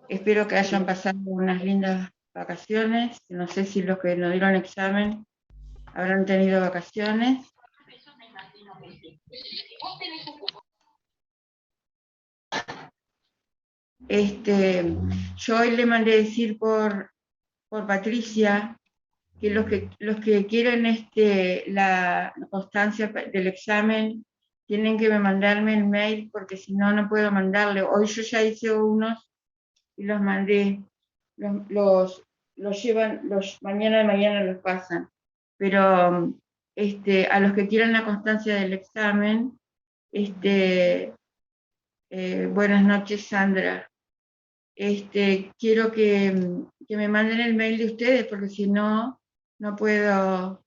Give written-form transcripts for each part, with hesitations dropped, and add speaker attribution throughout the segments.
Speaker 1: Espero que hayan pasado unas lindas vacaciones. No sé si los que no dieron examen habrán tenido vacaciones. Yo hoy le mandé decir por Patricia que los que quieren la constancia del examen tienen que mandarme el mail porque si no, no puedo mandarle. Hoy yo ya hice unos y los mandé. Los, los, los llevan, mañana los pasan. Pero a los que quieran la constancia del examen, buenas noches, Sandra. Quiero que me manden el mail de ustedes porque si no, no puedo.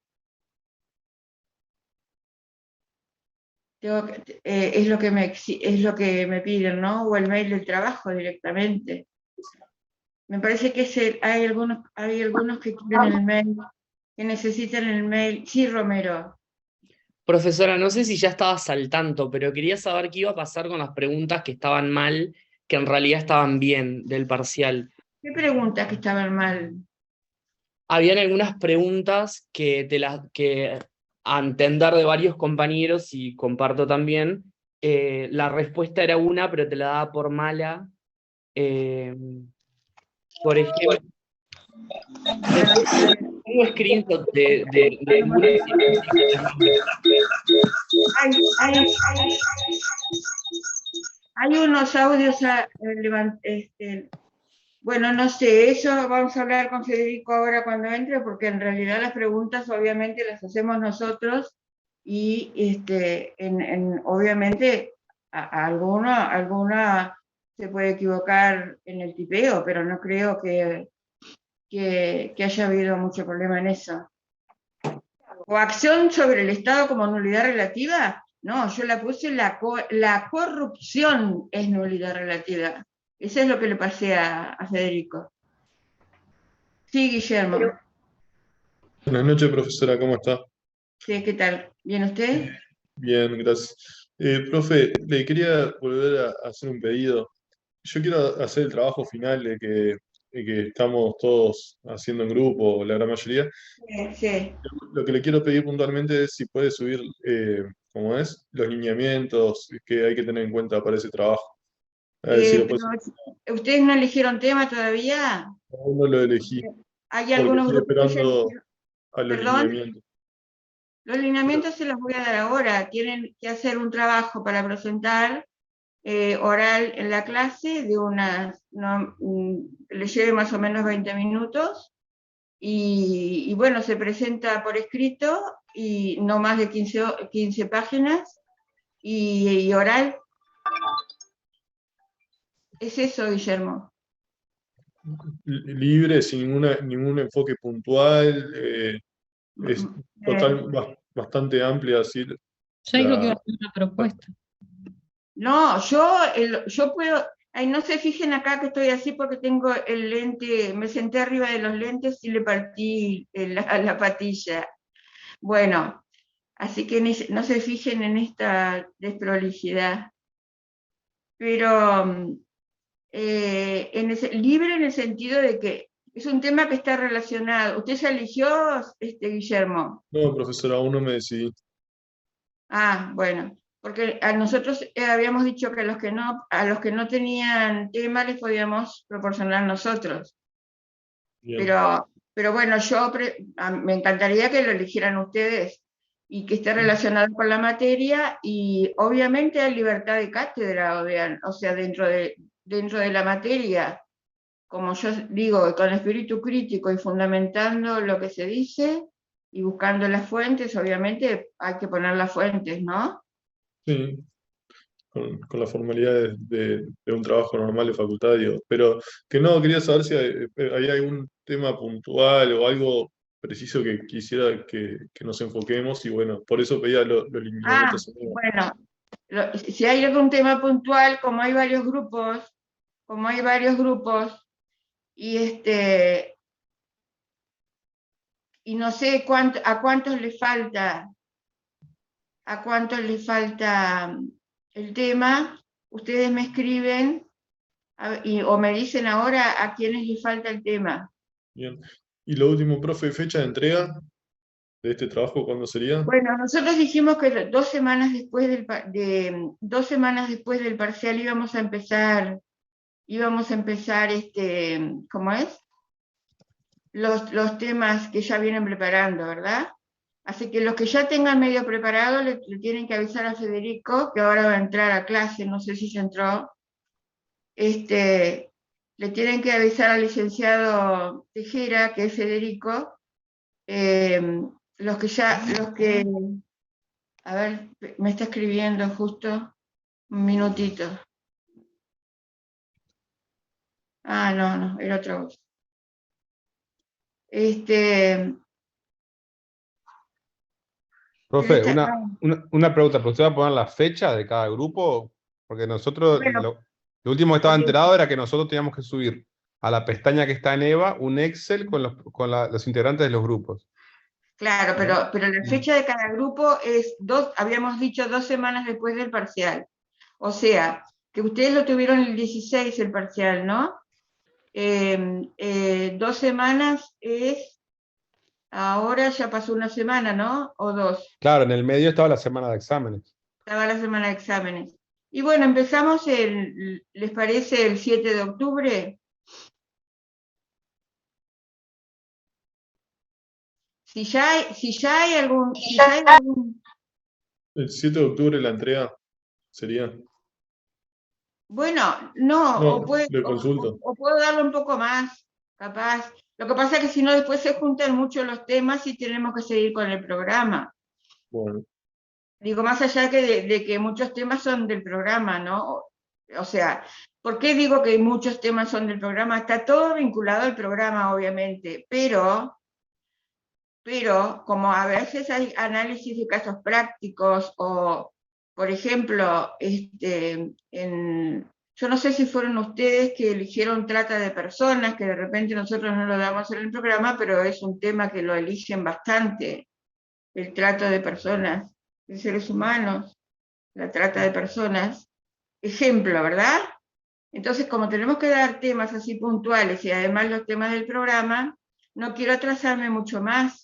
Speaker 1: Es lo que me piden, ¿no? O el mail del trabajo directamente. Me parece que hay algunos que quieren el mail, que necesitan el mail. Sí, Romero.
Speaker 2: Profesora, no sé si ya estabas al tanto, pero quería saber qué iba a pasar con las preguntas que estaban mal, que en realidad estaban bien del parcial.
Speaker 1: ¿Qué preguntas que estaban mal?
Speaker 2: Habían algunas preguntas que a entender de varios compañeros, y comparto también, la respuesta era una, pero te la daba por mala. Eh, por ejemplo,
Speaker 1: Bueno,
Speaker 2: tengo screenshot de algunas y las nombres.
Speaker 1: hay unos audios bueno, no sé, eso vamos a hablar con Federico ahora cuando entre, porque en realidad las preguntas obviamente las hacemos nosotros y obviamente alguna se puede equivocar en el tipeo, pero no creo que haya habido mucho problema en eso. Coacción sobre el Estado como nulidad relativa. No, yo la puse, la corrupción es nulidad relativa. Eso es lo que le pasé a Federico. Sí, Guillermo.
Speaker 3: Buenas noches, profesora, ¿cómo está?
Speaker 1: Sí, ¿qué tal? ¿Bien usted?
Speaker 3: Bien, gracias. Profe, le quería volver a hacer un pedido. Yo quiero hacer el trabajo final de que estamos todos haciendo en grupo, la gran mayoría.
Speaker 1: Sí, sí.
Speaker 3: Lo que le quiero pedir puntualmente es si puede subir, ¿cómo es? Los lineamientos que hay que tener en cuenta para ese trabajo. A ver si lo puede subir.
Speaker 1: Pero, ¿ustedes no eligieron tema todavía?
Speaker 3: Aún no lo elegí,
Speaker 1: ¿Hay
Speaker 3: porque
Speaker 1: algunos
Speaker 3: estoy
Speaker 1: grupos que ya
Speaker 3: esperando
Speaker 1: eligieron?
Speaker 3: a los
Speaker 1: ¿Perdón?
Speaker 3: lineamientos.
Speaker 1: Los lineamientos se los voy a dar ahora. Tienen que hacer un trabajo para presentar oral en la clase de le lleve más o menos 20 minutos y bueno, se presenta por escrito y no más de 15 páginas y oral. Es eso, Guillermo.
Speaker 3: Libre, sin ningún enfoque puntual, es bastante amplia así
Speaker 4: Ya dijo que iba a
Speaker 3: la...
Speaker 4: hacer una propuesta.
Speaker 1: No, yo puedo, ay, no se fijen acá que estoy así porque tengo el lente, me senté arriba de los lentes y le partí la patilla. Bueno, así que no se fijen en esta desprolijidad. Pero libre en el sentido de que es un tema que está relacionado. ¿Usted ya eligió, Guillermo?
Speaker 3: No, profesora, aún no me decidí.
Speaker 1: Ah, bueno, porque a nosotros habíamos dicho que a los que no tenían tema les podíamos proporcionar nosotros.
Speaker 3: Bien.
Speaker 1: Pero bueno, me encantaría que lo eligieran ustedes y que esté relacionado con la materia y obviamente hay libertad de cátedra, o sea, dentro de la materia, como yo digo, con espíritu crítico y fundamentando lo que se dice y buscando las fuentes, obviamente hay que poner las fuentes, ¿no?
Speaker 3: Sí, con las formalidades de un trabajo normal de facultario. Pero que no, quería saber si hay algún tema puntual o algo preciso que quisiera que nos enfoquemos y bueno, por eso pedía los
Speaker 1: Ah,
Speaker 3: lineamientos.
Speaker 1: bueno, si hay algún tema puntual, como hay varios grupos, y no sé a cuántos les falta el tema, ustedes me escriben o me dicen ahora a quiénes les falta el tema.
Speaker 3: Bien. Y lo último, profe, fecha de entrega de este trabajo, ¿cuándo sería?
Speaker 1: Bueno, nosotros dijimos que 2 semanas después 2 semanas después del parcial íbamos a empezar, ¿cómo es? Los temas que ya vienen preparando, ¿verdad? Así que los que ya tengan medio preparado le tienen que avisar a Federico, que ahora va a entrar a clase, no sé si ya entró. Le tienen que avisar al licenciado Tejera, que es Federico, a ver, me está escribiendo justo, un minutito. Ah, no, era otra voz.
Speaker 5: Profe,
Speaker 1: Ah,
Speaker 5: una pregunta, ¿pero usted va a poner la fecha de cada grupo? Porque nosotros,
Speaker 1: bueno,
Speaker 5: lo último que estaba
Speaker 1: ok,
Speaker 5: enterado era que nosotros teníamos que subir a la pestaña que está en EVA un Excel con los integrantes de los grupos.
Speaker 1: claro, pero la
Speaker 5: Mm.
Speaker 1: fecha de cada grupo es habíamos dicho 2 semanas después del parcial. O sea, que ustedes lo tuvieron el 16 el parcial, ¿no? 2 semanas es, ahora ya pasó una semana, ¿no? O 2,
Speaker 5: Claro, en el medio estaba la semana de exámenes.
Speaker 1: estaba la semana de exámenes. Y bueno, empezamos ¿les parece el 7 de octubre? Si ya hay algún,
Speaker 3: El 7 de octubre la entrega sería.
Speaker 1: bueno, no,
Speaker 3: No, le consulto.
Speaker 1: o puedo darlo un poco más, capaz. Lo que pasa es que si no después se juntan mucho los temas y tenemos que seguir con el programa.
Speaker 3: Bueno,
Speaker 1: Digo, más allá de que muchos temas son del programa, ¿no? O sea, ¿por qué digo que muchos temas son del programa? Está todo vinculado al programa, obviamente, pero como a veces hay análisis de casos prácticos o, por ejemplo, yo no sé si fueron ustedes que eligieron trata de personas, que de repente nosotros no lo damos en el programa, pero es un tema que lo eligen bastante, el trato de personas, de seres humanos, la trata de personas. Ejemplo, ¿verdad? Entonces, como tenemos que dar temas así puntuales y además los temas del programa, no quiero atrasarme mucho más.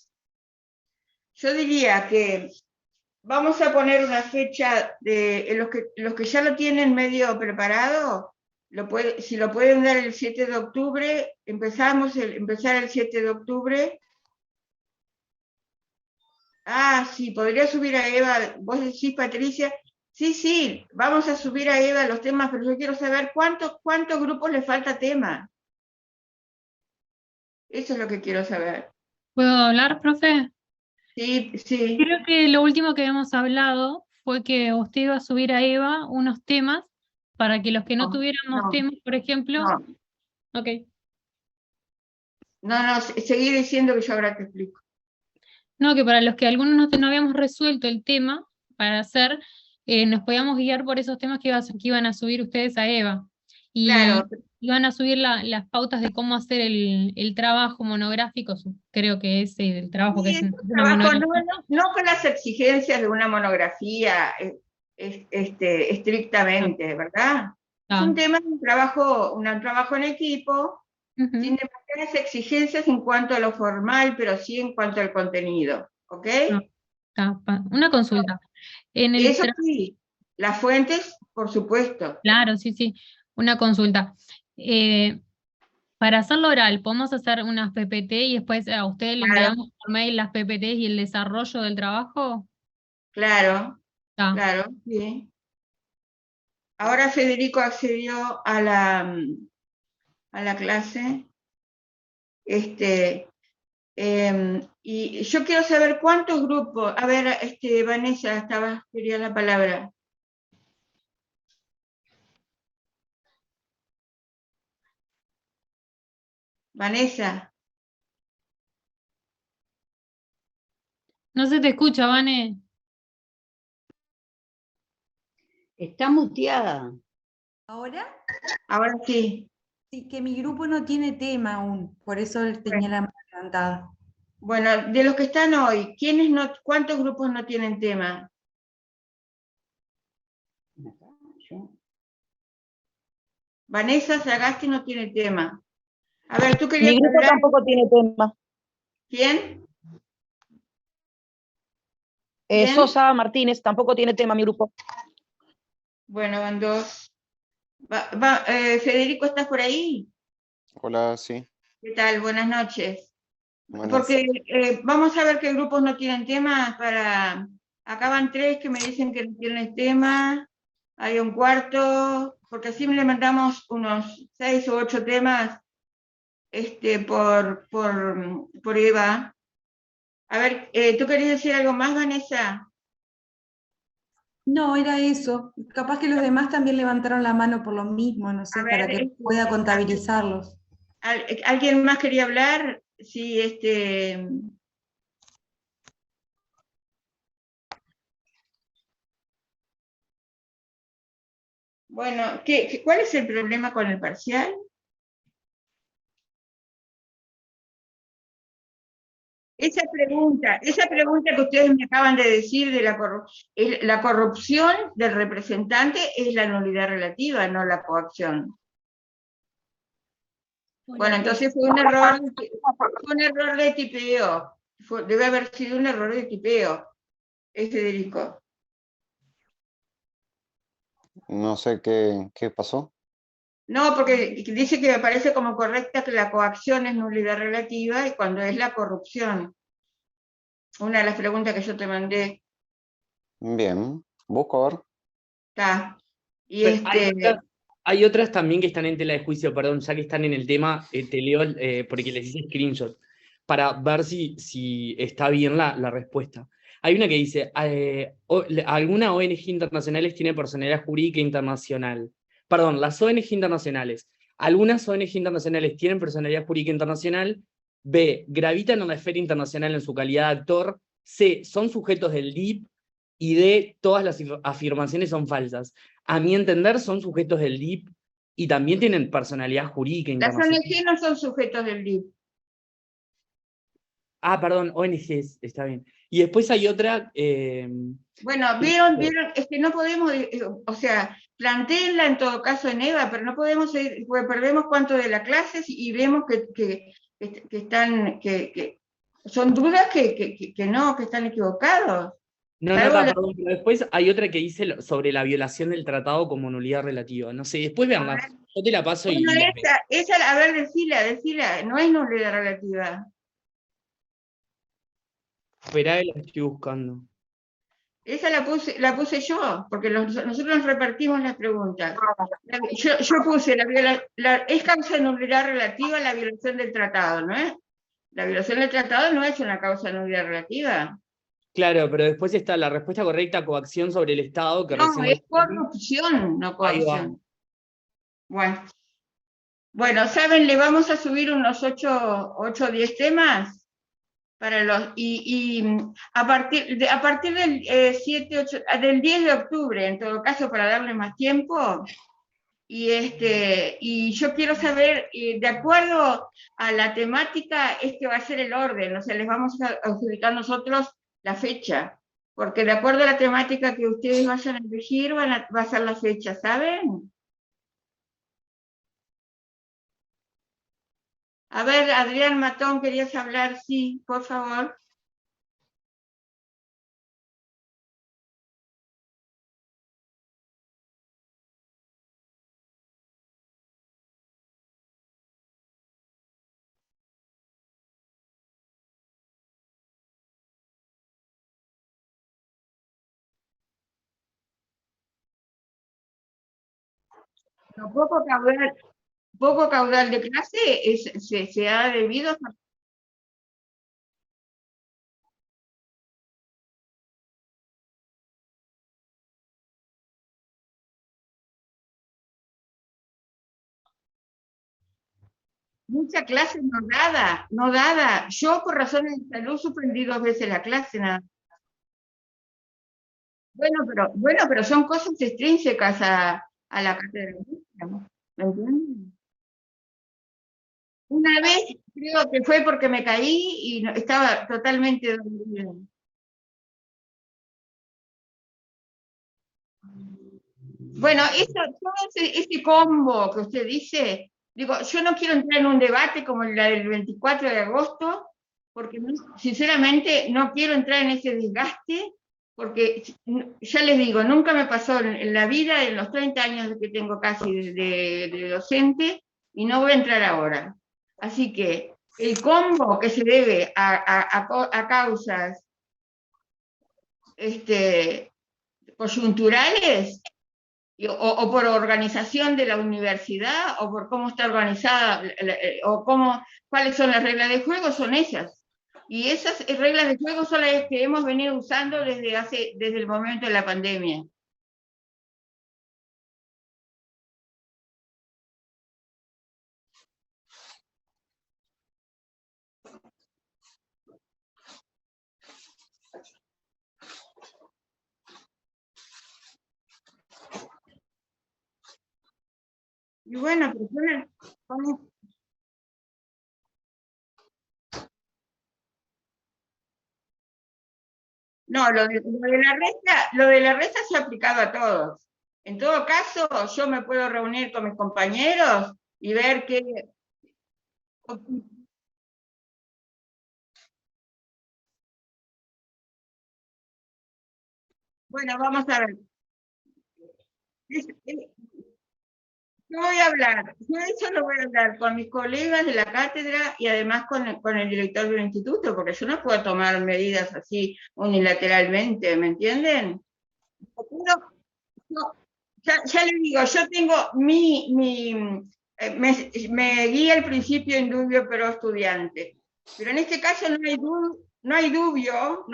Speaker 1: Yo diría que vamos a poner una fecha de los que ya lo tienen medio preparado, si lo pueden dar el 7 de octubre, empezar el 7 de octubre. Ah, sí, podría subir a Eva, vos decís, Patricia, sí, vamos a subir a Eva los temas, pero yo quiero saber cuántos grupos le falta tema. Eso es lo que quiero saber.
Speaker 4: ¿Puedo hablar, profe?
Speaker 1: Sí.
Speaker 4: Creo que lo último que habíamos hablado fue que usted iba a subir a Eva unos temas para que los que no tuviéramos temas, por ejemplo...
Speaker 1: No,
Speaker 4: Ok.
Speaker 1: seguí diciendo que yo ahora te explico.
Speaker 4: No, que para los que algunos no habíamos resuelto el tema para hacer, nos podíamos guiar por esos temas que iban a subir ustedes a Eva. Y
Speaker 1: Claro,
Speaker 4: iban a subir las pautas de cómo hacer el trabajo monográfico, creo que es el trabajo que
Speaker 1: sí,
Speaker 4: es
Speaker 1: es un
Speaker 4: una
Speaker 1: trabajo
Speaker 4: monografía.
Speaker 1: no con las exigencias de una monografía estrictamente, ¿verdad? Es un tema de un trabajo en equipo, sin demasiadas exigencias en cuanto a lo formal, pero sí en cuanto al contenido, ¿ok?
Speaker 4: Una consulta. En el
Speaker 1: Eso sí, las fuentes, por supuesto.
Speaker 4: Claro, sí, una consulta. Para hacerlo oral, ¿podemos hacer unas PPT y después a ustedes le
Speaker 1: Claro,
Speaker 4: entregamos por mail las PPT y el desarrollo del trabajo?
Speaker 1: claro,
Speaker 4: Está.
Speaker 1: sí. Ahora Federico accedió a la clase. Y yo quiero saber cuántos grupos. A ver, Vanessa, quería la palabra. Vanessa.
Speaker 4: No se te escucha, Vane.
Speaker 6: Está muteada.
Speaker 7: ¿Ahora?
Speaker 1: Ahora sí.
Speaker 7: Sí, que mi grupo no tiene tema aún, por eso tenía la mano levantada.
Speaker 1: Bueno, de los que están hoy, ¿cuántos grupos no tienen tema? Vanessa Sagasti no tiene tema. A ver, tú querías
Speaker 8: Mi grupo
Speaker 1: hablar.
Speaker 8: tampoco tiene tema.
Speaker 1: ¿Quién?
Speaker 8: Eh,
Speaker 1: ¿Quién?
Speaker 8: Sosa Martínez tampoco tiene tema mi grupo.
Speaker 1: Bueno, van dos. Federico, ¿estás por ahí?
Speaker 9: Hola, sí.
Speaker 1: ¿Qué tal? Buenas noches.
Speaker 9: Buenas.
Speaker 1: Porque vamos a ver qué grupos no tienen temas para... Acá van tres que me dicen que no tienen tema. Hay un cuarto, porque así le mandamos unos 6 o 8 temas por Eva. A ver, ¿tú querías decir algo más, Vanessa?
Speaker 7: No, era eso. Capaz que los demás también levantaron la mano por lo mismo, no sé,
Speaker 1: A ver,
Speaker 7: para que pueda contabilizarlos.
Speaker 1: ¿Alguien más quería hablar? Sí, Bueno, ¿cuál es el problema con el parcial? Esa pregunta que ustedes me acaban de decir de la corrupción del representante es la nulidad relativa, no la coacción. Bueno, entonces fue un error de tipeo. Debe haber sido un error de tipeo, Federico.
Speaker 9: No sé qué pasó.
Speaker 1: No, porque dice que me parece como correcta que la coacción es nulidad relativa y cuando es la corrupción. Una de las preguntas que yo te mandé.
Speaker 9: Bien, busco a ver.
Speaker 1: Está. Y
Speaker 2: Pero hay otras también que están en tela de juicio, perdón, ya que están en el tema, te leo porque les hice screenshot, para ver si está bien la respuesta. Hay una que dice, ¿alguna ONG internacionales tiene personalidad jurídica internacional? Perdón, las ONG internacionales. ¿Algunas ONG internacionales tienen personalidad jurídica internacional? B, gravitan en la esfera internacional en su calidad de actor. C, son sujetos del DIP. Y D, todas las afirmaciones son falsas. A mi entender, son sujetos del DIP y también tienen personalidad jurídica
Speaker 1: las
Speaker 2: internacional.
Speaker 1: ONG no son sujetos del DIP.
Speaker 2: Ah, perdón, ONGs, está bien. Y después hay otra...
Speaker 1: Bueno, vieron, es que no podemos, o sea, plantéenla en todo caso en EVA, pero no podemos seguir, porque perdemos cuánto de la clase y vemos que son dudas que no, que están equivocados.
Speaker 2: No, perdón, pero después hay otra que dice sobre la violación del tratado como nulidad relativa. No sé, después veanla. Yo te la paso
Speaker 1: Bueno,
Speaker 2: y...
Speaker 1: esa, a ver, decila, no es nulidad relativa.
Speaker 2: Esperá, la estoy buscando.
Speaker 1: Esa la puse yo, porque nosotros nos repartimos las preguntas. Yo puse, es causa de nulidad relativa la violación del tratado, ¿no es? La violación del tratado no es una causa de nulidad relativa.
Speaker 2: Claro, pero después está la respuesta correcta, coacción sobre el Estado, que
Speaker 1: No,
Speaker 2: recién...
Speaker 1: es corrupción, no coacción. Bueno, ¿saben? Le vamos a subir unos 8 o 10 temas para a partir del 10 de octubre, en todo caso, para darle más tiempo. Y yo quiero saber, de acuerdo a la temática, va a ser el orden, o sea, les vamos a adjudicar nosotros la fecha, porque de acuerdo a la temática que ustedes vayan a elegir, va a ser la fecha, ¿saben? A ver, Adrián Matón, ¿querías hablar? Sí, por favor. Lo poco caudal de clase se ha debido a... Mucha clase no dada. Yo por razones de salud suspendí 2 veces la clase, nada. Bueno, pero son cosas extrínsecas a la cátedra. ¿Me entienden? Una vez creo que fue porque me caí y estaba totalmente dormida. Bueno, todo ese combo que usted dice, digo, yo no quiero entrar en un debate como la del 24 de agosto, porque sinceramente no quiero entrar en ese desgaste, porque ya les digo, nunca me pasó en la vida, en los 30 años que tengo casi de docente, y no voy a entrar ahora. Así que el combo que se debe a causas coyunturales, o por organización de la universidad, o por cómo está organizada, o cuáles son las reglas de juego, son esas. Y esas reglas de juego son las que hemos venido usando desde el momento de la pandemia. Y bueno, personas, no, lo de la resta se ha aplicado a todos. En todo caso, yo me puedo reunir con mis compañeros y ver qué. Bueno, vamos a ver. Yo voy a hablar, yo eso lo voy a hablar con mis colegas de la cátedra y además con el director del instituto, porque yo no puedo tomar medidas así unilateralmente, ¿me entienden? Ya les digo, yo tengo me guía el principio indubio pero estudiante, pero en este caso no hay dubio,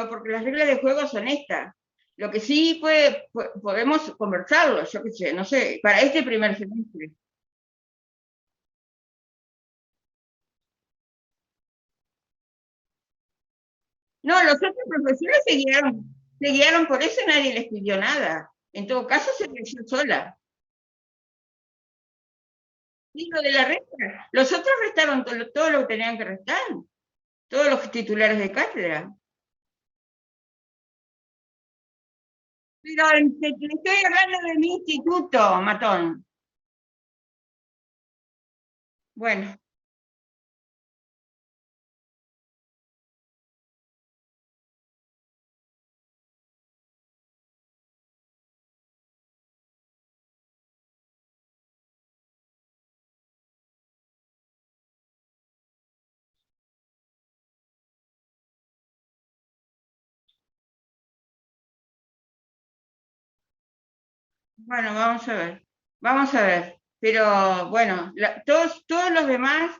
Speaker 1: porque las reglas de juego son estas. Lo que sí podemos conversarlo, yo qué sé, no sé, para este primer semestre. No, los otros profesores se guiaron por eso, nadie les pidió nada. En todo caso, se leyó sola. Y lo de la resta, los otros restaron todo lo que tenían que restar, todos los titulares de cátedra. Pero le estoy hablando de mi instituto, Matón. Bueno. Bueno, vamos a ver, pero bueno, todos los demás,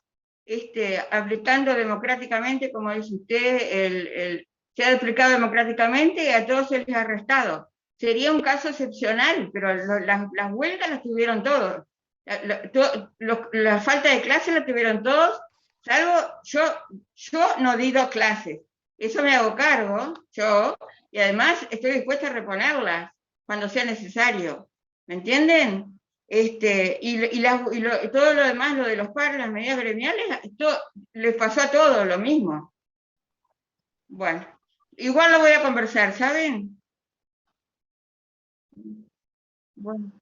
Speaker 1: aplicando democráticamente, como dice usted, se ha aplicado democráticamente y a todos se les ha arrestado. Sería un caso excepcional, pero las huelgas las tuvieron todos. La falta de clases la tuvieron todos, salvo yo no di 2 clases. Eso me hago cargo, yo, y además estoy dispuesta a reponerlas cuando sea necesario. ¿Me entienden? Todo lo demás, lo de los paros, las medidas gremiales, les pasó a todos lo mismo. Bueno, igual lo voy a conversar, ¿saben? Bueno.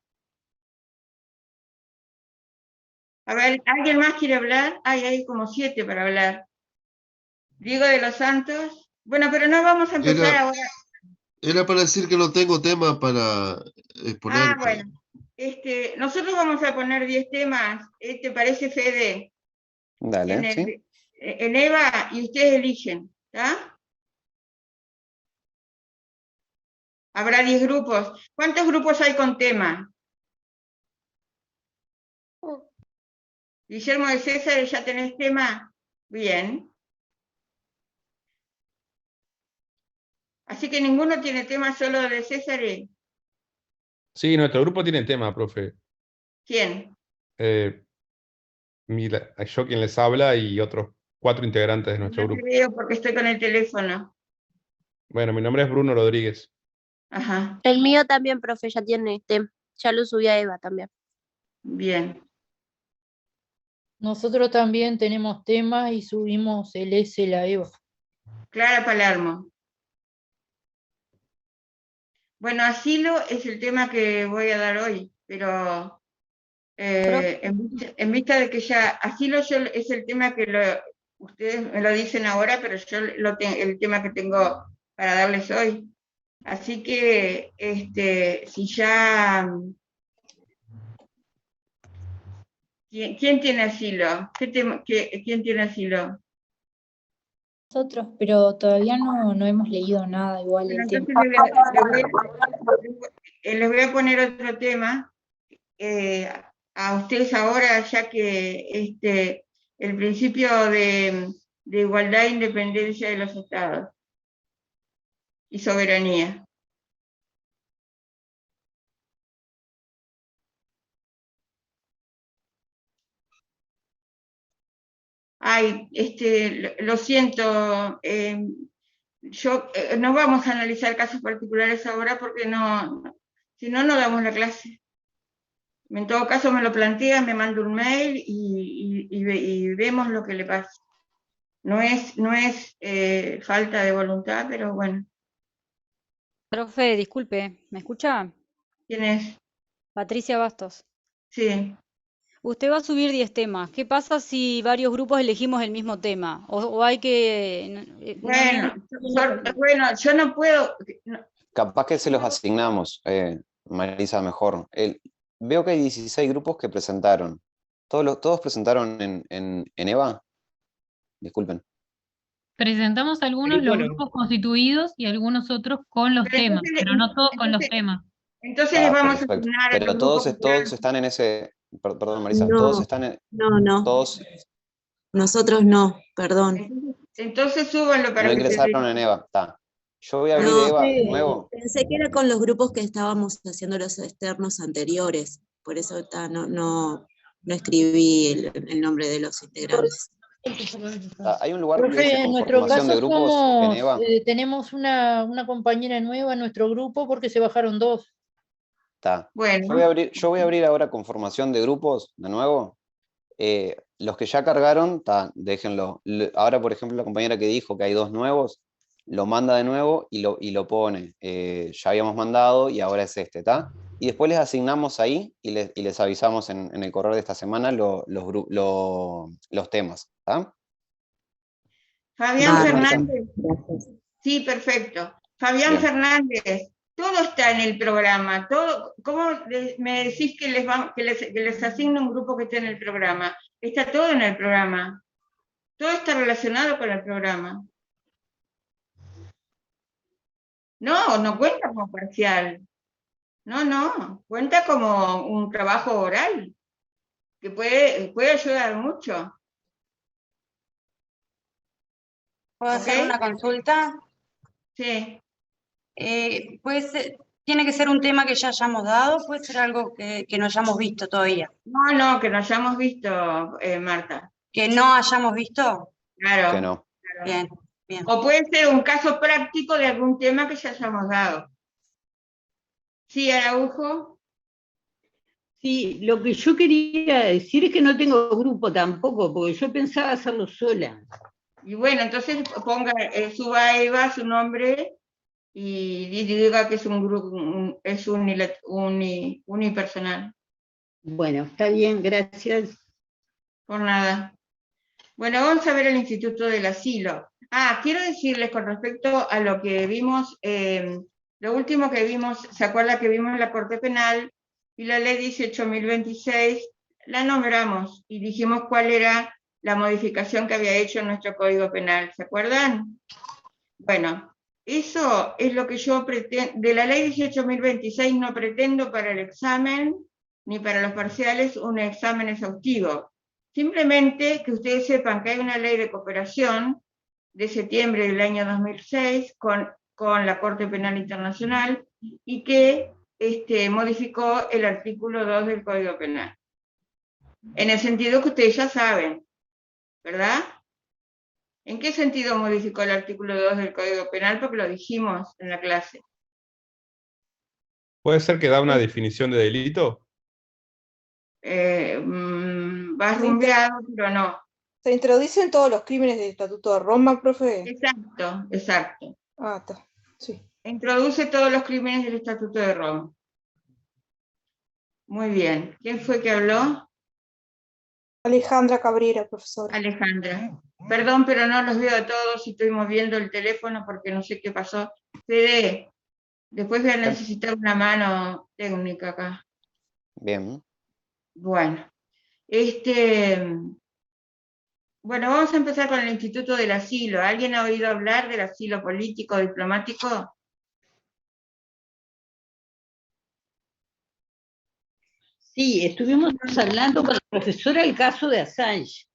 Speaker 1: A ver, ¿alguien más quiere hablar? Hay como 7 para hablar. Diego de los Santos. Bueno, pero no vamos a empezar ahora.
Speaker 10: Era para decir que no tengo tema para exponer.
Speaker 1: Bueno. Nosotros vamos a poner 10 temas. ¿Te parece, Fede?
Speaker 9: Dale, sí.
Speaker 1: En EVA, y ustedes eligen, ¿está? Habrá 10 grupos. ¿Cuántos grupos hay con tema? Guillermo de César, ¿ya tenés tema? Bien. Así que ninguno tiene tema, solo de César.
Speaker 5: Sí, nuestro grupo tiene tema, profe.
Speaker 1: ¿Quién?
Speaker 5: Yo quien les habla y otros 4 integrantes de nuestro grupo.
Speaker 1: No te veo porque estoy con el teléfono.
Speaker 5: Bueno, mi nombre es Bruno Rodríguez.
Speaker 1: Ajá.
Speaker 11: El mío también, profe, ya tiene tema. Ya lo subí a Eva también.
Speaker 1: Bien.
Speaker 12: Nosotros también tenemos temas y subimos el S, la Eva.
Speaker 1: Clara Palermo. Bueno, asilo es el tema que voy a dar hoy, pero en vista de que ya asilo es el tema que ustedes me lo dicen ahora, pero yo el tema que tengo para darles hoy. Así que, si ya... ¿Quién tiene asilo? ¿Quién tiene asilo?
Speaker 12: Nosotros, pero todavía no hemos leído nada igual
Speaker 1: Bueno,
Speaker 12: del tema.
Speaker 1: entonces les voy a poner otro tema a ustedes ahora, ya que el principio de igualdad e independencia de los estados y soberanía. Ay, lo siento, no vamos a analizar casos particulares ahora porque si no damos la clase. En todo caso me lo plantea, me manda un mail y vemos lo que le pasa. No es falta de voluntad, pero bueno.
Speaker 13: Profe, disculpe, ¿me escucha?
Speaker 1: ¿Quién es?
Speaker 13: Patricia Bastos.
Speaker 1: Sí.
Speaker 13: Usted va a subir 10 temas. ¿Qué pasa si varios grupos elegimos el mismo tema? ¿O hay que...?
Speaker 1: Bueno, yo no puedo...
Speaker 9: Capaz que se los asignamos, Marisa, mejor. Veo que hay 16 grupos que presentaron. ¿Todos presentaron en EVA? Disculpen.
Speaker 4: Presentamos algunos los grupos constituidos y algunos otros con los temas, pero no todos con los temas.
Speaker 1: Entonces les vamos
Speaker 9: Perfecto.
Speaker 1: a asignar...
Speaker 9: Pero todos están en ese... Perdón, Marisa,
Speaker 14: No,
Speaker 9: todos están en...
Speaker 14: No.
Speaker 9: Todos
Speaker 14: Nosotros no, perdón.
Speaker 1: Entonces súbanlo para
Speaker 9: no
Speaker 1: que
Speaker 9: ingresaron en EVA. Está. Yo voy a abrir EVA nuevo.
Speaker 14: Pensé que era con los grupos que estábamos haciendo los externos anteriores. Por eso no escribí el nombre de los integrantes.
Speaker 9: Hay un lugar que
Speaker 12: Profe,
Speaker 9: dice
Speaker 12: en nuestro
Speaker 9: conformación
Speaker 12: caso
Speaker 9: de grupos en EVA.
Speaker 12: tenemos una compañera nueva en nuestro grupo porque se bajaron 2.
Speaker 9: Está.
Speaker 1: Bueno.
Speaker 9: Yo voy a abrir ahora conformación de grupos de nuevo. Los que ya cargaron, déjenlo. Ahora, por ejemplo, la compañera que dijo que hay 2 nuevos, lo manda de nuevo y lo pone. Ya habíamos mandado y ahora es ¿está? Y después les asignamos ahí y les avisamos en el correo de esta semana los temas. ¿Está?
Speaker 1: Fabián Fernández.
Speaker 14: Gracias.
Speaker 1: Sí, perfecto. Fabián
Speaker 9: Bien.
Speaker 1: Fernández, todo está en el programa. ¿Cómo me decís que les asigno un grupo que está en el programa? Está todo en el programa. Todo está relacionado con el programa. No cuenta como parcial. No, cuenta como un trabajo oral, que puede ayudar mucho.
Speaker 7: ¿Puedo hacer una consulta?
Speaker 1: Sí.
Speaker 7: ¿Tiene que ser un tema que ya hayamos dado? ¿Puede ser algo que no hayamos visto todavía?
Speaker 1: No, que no hayamos visto, Marta.
Speaker 7: ¿Que no hayamos visto?
Speaker 1: Claro.
Speaker 9: Que no.
Speaker 1: Claro.
Speaker 7: Bien.
Speaker 1: O puede ser un caso práctico de algún tema que ya hayamos dado. Sí, Araujo.
Speaker 6: Sí, lo que yo quería decir es que no tengo grupo tampoco, porque yo pensaba hacerlo sola.
Speaker 1: Y bueno, entonces suba a Eva su nombre y diga que es un grupo, es unipersonal.
Speaker 6: Bueno, está bien, gracias.
Speaker 1: Por nada. Bueno, vamos a ver el Instituto del Asilo. Quiero decirles con respecto a lo que vimos, lo último que vimos, ¿se acuerda que vimos la Corte Penal y la Ley 18.026? La nombramos y dijimos cuál era la modificación que había hecho en nuestro Código Penal, ¿se acuerdan? Bueno, eso es lo que yo pretendo, de la Ley 18.026 no pretendo para el examen, ni para los parciales un examen exhaustivo. Simplemente que ustedes sepan que hay una ley de cooperación de septiembre del año 2006 con la Corte Penal Internacional y que modificó el artículo 2 del Código Penal. En el sentido que ustedes ya saben, ¿verdad? ¿En qué sentido modificó el artículo 2 del Código Penal? Porque lo dijimos en la clase.
Speaker 5: ¿Puede ser que da una definición de delito?
Speaker 1: Va rumbeado, pero no.
Speaker 15: ¿Se introducen todos los crímenes del Estatuto de Roma, profe?
Speaker 1: Exacto.
Speaker 15: Está. Sí.
Speaker 1: Introduce todos los crímenes del Estatuto de Roma. Muy bien. ¿Quién fue que habló?
Speaker 15: Alejandra Cabrera, profesora.
Speaker 1: Alejandra. Perdón, pero no los veo a todos y estoy moviendo el teléfono porque no sé qué pasó. Fede, después voy a necesitar una mano técnica acá.
Speaker 9: Bien.
Speaker 1: Bueno. Bueno, vamos a empezar con el Instituto del Asilo. ¿Alguien ha oído hablar del asilo político diplomático?
Speaker 6: Sí, estuvimos hablando con la profesora del caso de Assange.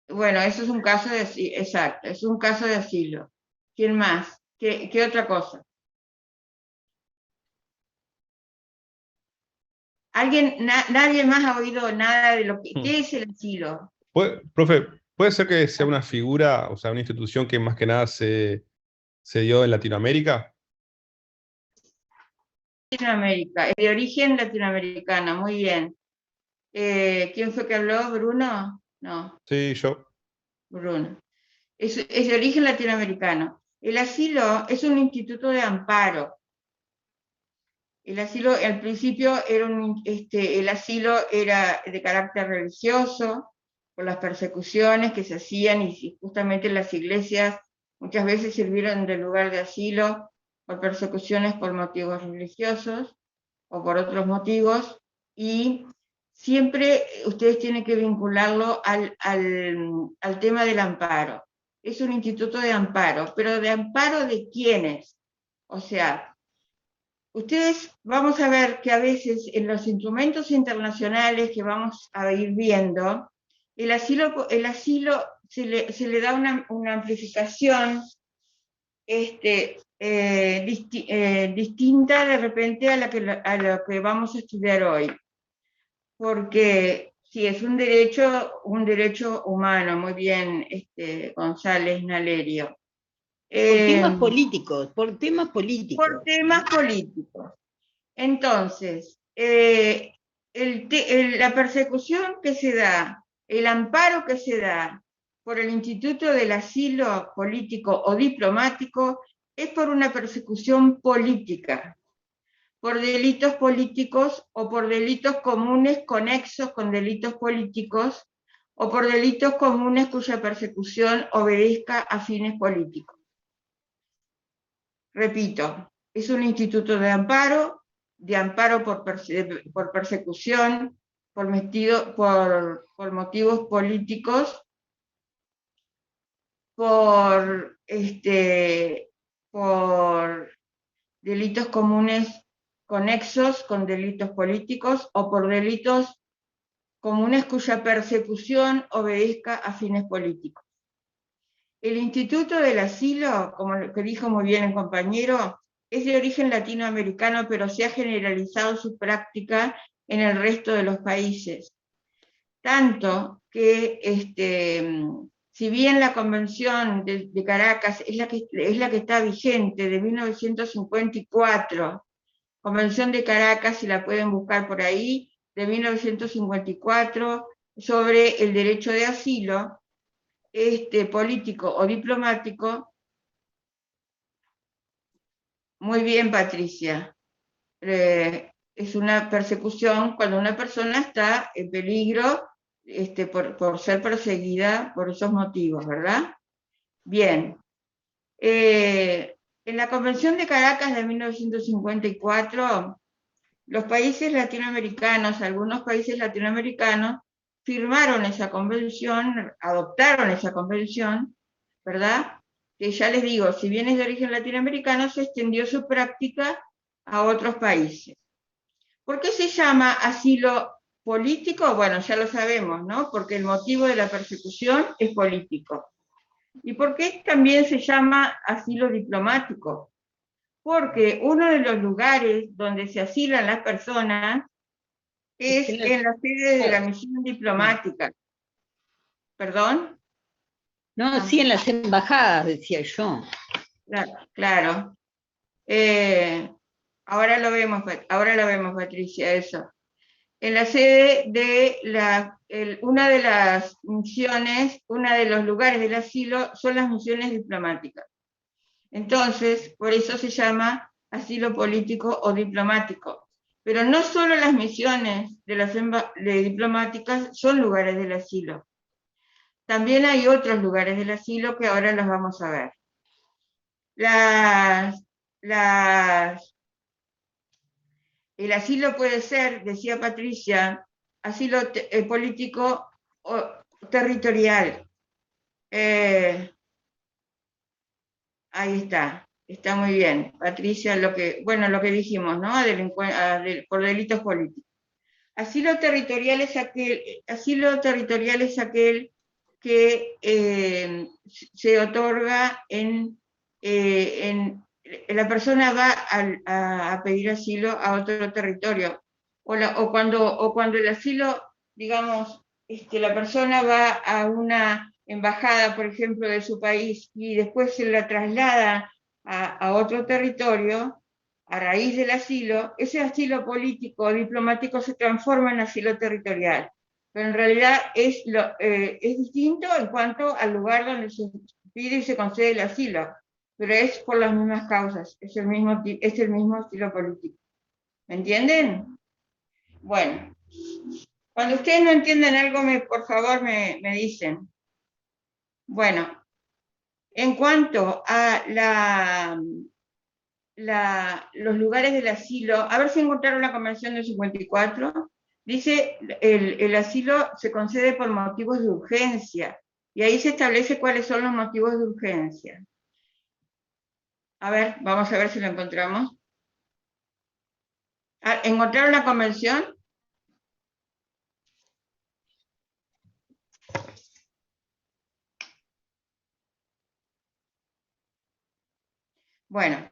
Speaker 1: Bueno, eso es un caso de asilo, exacto, es un caso de asilo. ¿Quién más? ¿Qué otra cosa? ¿Nadie más ha oído nada de lo que qué es el asilo?
Speaker 5: Profe, ¿puede ser que sea una figura, o sea, una institución que más que nada se dio en Latinoamérica?
Speaker 1: Latinoamérica, de origen latinoamericano, muy bien. ¿Quién fue que habló? ¿Bruno? No,
Speaker 5: Sí, yo.
Speaker 1: Bruno. Es de origen latinoamericano. El asilo es un instituto de amparo. El asilo, al principio, el asilo era de carácter religioso, por las persecuciones que se hacían, y justamente las iglesias muchas veces sirvieron de lugar de asilo por persecuciones por motivos religiosos o por otros motivos, y siempre ustedes tienen que vincularlo al tema del amparo. Es un instituto de amparo, pero ¿de amparo de quiénes? O sea, ustedes vamos a ver que a veces en los instrumentos internacionales que vamos a ir viendo, el asilo se le da una amplificación distinta de repente a lo que vamos a estudiar hoy. Porque sí, es un derecho humano, muy bien, González Nalerio.
Speaker 6: Por temas políticos, por temas políticos.
Speaker 1: Por temas políticos. Entonces, la persecución que se da, el amparo que se da por el Instituto del Asilo Político o Diplomático es por una persecución política, por delitos políticos o por delitos comunes conexos con delitos políticos o por delitos comunes cuya persecución obedezca a fines políticos. Repito, es un instituto de amparo por persecución, por motivos políticos, por delitos comunes conexos con delitos políticos o por delitos comunes cuya persecución obedezca a fines políticos. El Instituto del Asilo, como lo que dijo muy bien el compañero, es de origen latinoamericano, pero se ha generalizado su práctica en el resto de los países. Tanto que, si bien la Convención de Caracas es la que está vigente de 1954, Convención de Caracas, si la pueden buscar por ahí, de 1954, sobre el derecho de asilo, político o diplomático. Muy bien, Patricia. Es una persecución cuando una persona está en peligro por ser perseguida por esos motivos, ¿verdad? Bien. En la Convención de Caracas de 1954, los países latinoamericanos, algunos países latinoamericanos, firmaron esa convención, adoptaron esa convención, ¿verdad? Que ya les digo, si bien es de origen latinoamericano, se extendió su práctica a otros países. ¿Por qué se llama asilo político? Bueno, ya lo sabemos, ¿no? Porque el motivo de la persecución es político. ¿Y por qué también se llama asilo diplomático? Porque uno de los lugares donde se asilan las personas es en la sede de la misión diplomática. ¿Perdón?
Speaker 6: No, sí, en las embajadas, decía yo.
Speaker 1: Claro. Ahora lo vemos, Patricia, eso. En la sede de una de las misiones, uno de los lugares del asilo son las misiones diplomáticas. Entonces, por eso se llama asilo político o diplomático. Pero no solo las misiones de las diplomáticas son lugares del asilo. También hay otros lugares del asilo que ahora los vamos a ver. El asilo puede ser, decía Patricia, asilo político o territorial. Ahí está muy bien, Patricia, lo que dijimos, ¿no? Por delitos políticos. Asilo territorial es aquel que se otorga la persona va a pedir asilo a otro territorio, o cuando el asilo, digamos, la persona va a una embajada, por ejemplo, de su país, y después se la traslada a otro territorio, a raíz del asilo, ese asilo político o diplomático se transforma en asilo territorial. Pero en realidad es distinto en cuanto al lugar donde se pide y se concede el asilo, pero es por las mismas causas, es el mismo estilo político. ¿Me entienden? Bueno, cuando ustedes no entienden algo, por favor me dicen. Bueno, en cuanto a los lugares del asilo, a ver si encontraron la Convención del 54, dice el asilo se concede por motivos de urgencia, y ahí se establece cuáles son los motivos de urgencia. A ver, vamos a ver si lo encontramos. ¿Encontraron la Convención? Bueno,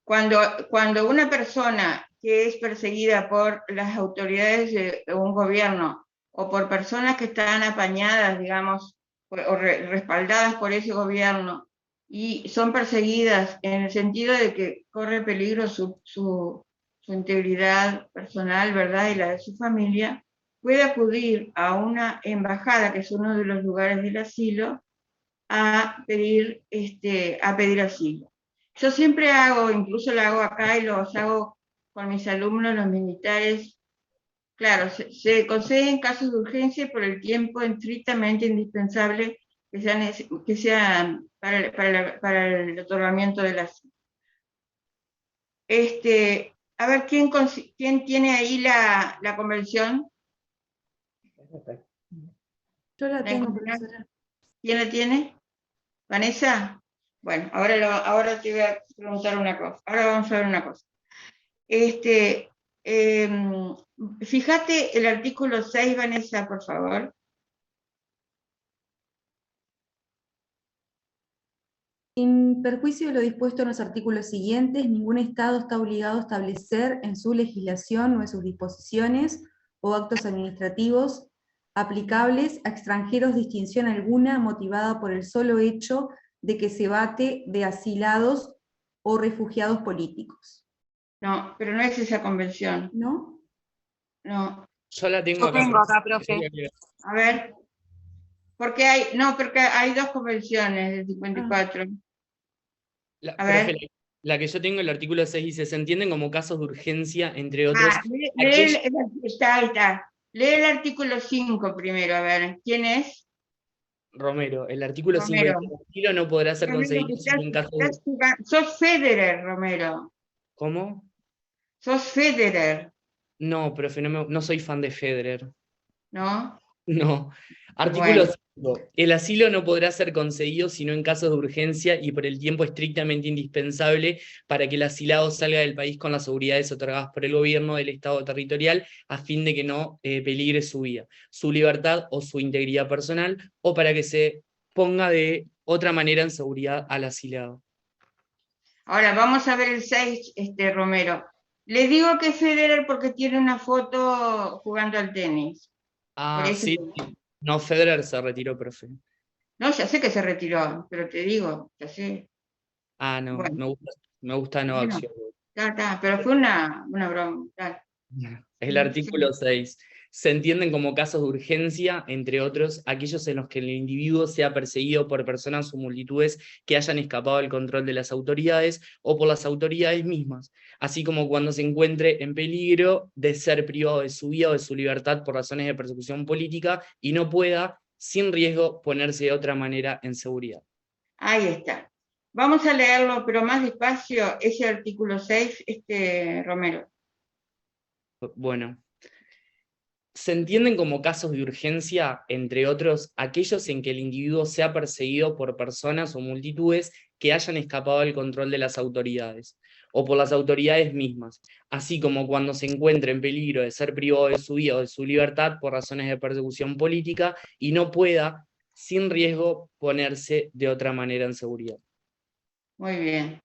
Speaker 1: cuando una persona que es perseguida por las autoridades de un gobierno o por personas que están apañadas, digamos, o respaldadas por ese gobierno y son perseguidas en el sentido de que corre peligro su integridad personal, ¿verdad?, y la de su familia, puede acudir a una embajada, que es uno de los lugares del asilo, a pedir asilo. Yo siempre hago, incluso lo hago acá y lo hago con mis alumnos, los militares. Claro, se concede en casos de urgencia por el tiempo estrictamente indispensable que sea para el otorgamiento del asilo. A ver, ¿quién tiene ahí la convención?
Speaker 7: Yo la tengo, profesora.
Speaker 1: ¿Quién la tiene? ¿Vanessa? Bueno, ahora te voy a preguntar una cosa. Ahora vamos a ver una cosa. Fíjate el artículo 6, Vanessa, por favor.
Speaker 7: Sin perjuicio de lo dispuesto en los artículos siguientes, ningún Estado está obligado a establecer en su legislación o en sus disposiciones o actos administrativos aplicables a extranjeros distinción alguna motivada por el solo hecho de que se bate de asilados o refugiados políticos.
Speaker 1: No, pero no es esa convención.
Speaker 7: ¿No?
Speaker 1: No.
Speaker 2: Yo la tengo acá.
Speaker 11: profe.
Speaker 1: A ver. Porque hay dos convenciones del 54. A ver.
Speaker 2: Profe, la que yo tengo, el artículo 6 dice, se entienden como casos de urgencia, entre otros.
Speaker 1: Está. Lee el artículo 5 primero, a ver. ¿Quién es?
Speaker 2: Romero, el artículo 5
Speaker 1: Romero.
Speaker 2: del asilo no podrá ser
Speaker 1: Romero,
Speaker 2: conseguido sino en caso de...
Speaker 1: Sos Federer, Romero.
Speaker 2: ¿Cómo?
Speaker 1: Sos Federer,
Speaker 2: No, profe, no soy fan de Federer.
Speaker 1: ¿no?
Speaker 2: No. Artículo
Speaker 1: Bueno.
Speaker 2: 5. El asilo no podrá ser concedido sino en casos de urgencia y por el tiempo estrictamente indispensable para que el asilado salga del país con las seguridades otorgadas por el gobierno del Estado territorial a fin de que no peligre su vida, su libertad o su integridad personal, o para que se ponga de otra manera en seguridad al asilado.
Speaker 1: Ahora vamos a ver el 6, Romero. Le digo que es Federer porque tiene una foto jugando al tenis.
Speaker 2: Ah,
Speaker 1: Por eso-
Speaker 2: sí. No, Federer se retiró, profe.
Speaker 1: No, ya sé que se retiró, pero te digo, ya sé.
Speaker 2: Ah, no,
Speaker 1: Bueno.
Speaker 2: me gusta no
Speaker 1: Bueno.
Speaker 2: acción.
Speaker 1: Pero fue una broma. Tal.
Speaker 2: El artículo 6. Se entienden como casos de urgencia, entre otros, aquellos en los que el individuo sea perseguido por personas o multitudes que hayan escapado del control de las autoridades o por las autoridades mismas, así como cuando se encuentre en peligro de ser privado de su vida o de su libertad por razones de persecución política y no pueda, sin riesgo, ponerse de otra manera en seguridad.
Speaker 1: Ahí está. Vamos a leerlo, pero más despacio, ese artículo 6, Romero.
Speaker 2: Bueno. Se entienden como casos de urgencia, entre otros, aquellos en que el individuo sea perseguido por personas o multitudes que hayan escapado del control de las autoridades, o por las autoridades mismas, así como cuando se encuentre en peligro de ser privado de su vida o de su libertad por razones de persecución política y no pueda, sin riesgo, ponerse de otra manera en seguridad.
Speaker 1: Muy bien.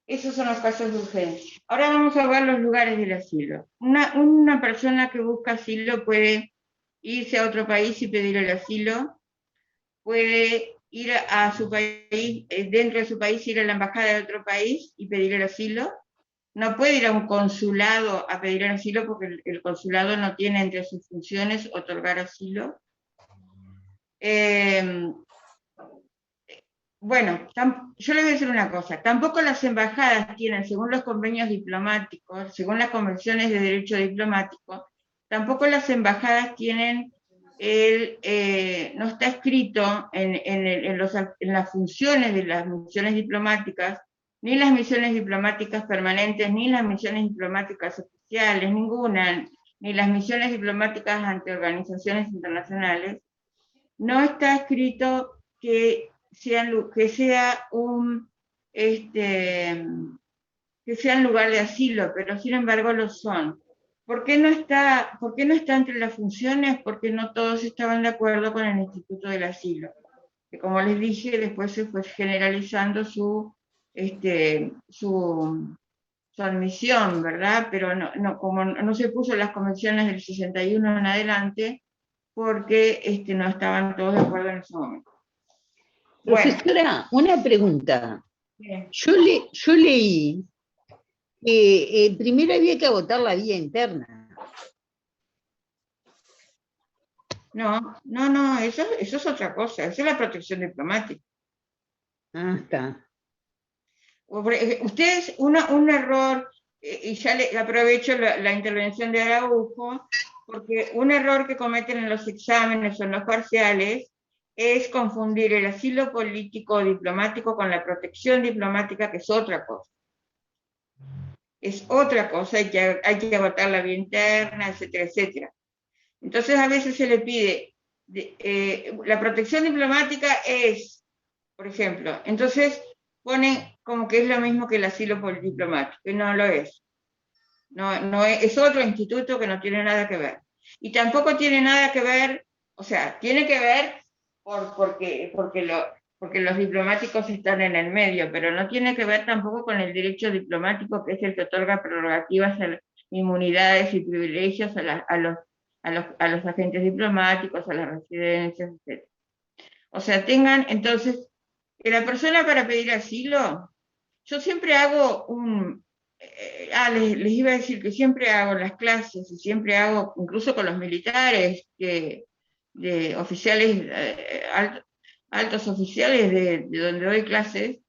Speaker 1: Esos son los casos de urgencia. Ahora vamos a ver los lugares del asilo. Una persona que busca asilo puede irse a otro país y pedir el asilo, puede ir a su país, dentro de su país, ir a la embajada de otro país y pedir el asilo. No puede ir a un consulado a pedir el asilo porque el consulado no tiene entre sus funciones otorgar asilo. Bueno, yo le voy a decir una cosa, tampoco las embajadas tienen, según los convenios diplomáticos, según las convenciones de derecho diplomático, tampoco las embajadas tienen, no está escrito en las funciones de las misiones diplomáticas, ni las misiones diplomáticas permanentes, ni las misiones diplomáticas oficiales, ninguna, ni las misiones diplomáticas ante organizaciones internacionales, no está escrito que sea un lugar de asilo, pero sin embargo lo son. ¿Por qué no está entre las funciones? Porque no todos estaban de acuerdo con el Instituto del Asilo, que como les dije, después se fue generalizando su admisión, ¿verdad? Pero como no se puso en las convenciones del 61 en adelante, porque no estaban todos de acuerdo en ese momento.
Speaker 6: Profesora, una pregunta. Yo leí que primero había que agotar la vía interna.
Speaker 1: No, eso es otra cosa, eso es la protección diplomática.
Speaker 6: Ah, está.
Speaker 1: Ustedes, un error, y ya le aprovecho la intervención de Araujo, porque un error que cometen en los exámenes o en los parciales es confundir el asilo político o diplomático con la protección diplomática, que es otra cosa. Es otra cosa, hay que agotar la vía interna, etcétera, etcétera. Entonces a veces se le pide, la protección diplomática es, por ejemplo, entonces ponen como que es lo mismo que el asilo diplomático, y no lo es. No es otro instituto que no tiene nada que ver. Y tampoco tiene nada que ver, o sea, tiene que ver porque los diplomáticos están en el medio, pero no tiene que ver tampoco con el derecho diplomático, que es el que otorga prerrogativas, inmunidades y privilegios a los agentes diplomáticos, a las residencias, etc. O sea, entonces, que la persona para pedir asilo, yo siempre hago les iba a decir que siempre hago las clases, y siempre hago, incluso con los militares, de oficiales, altos oficiales de donde doy clases,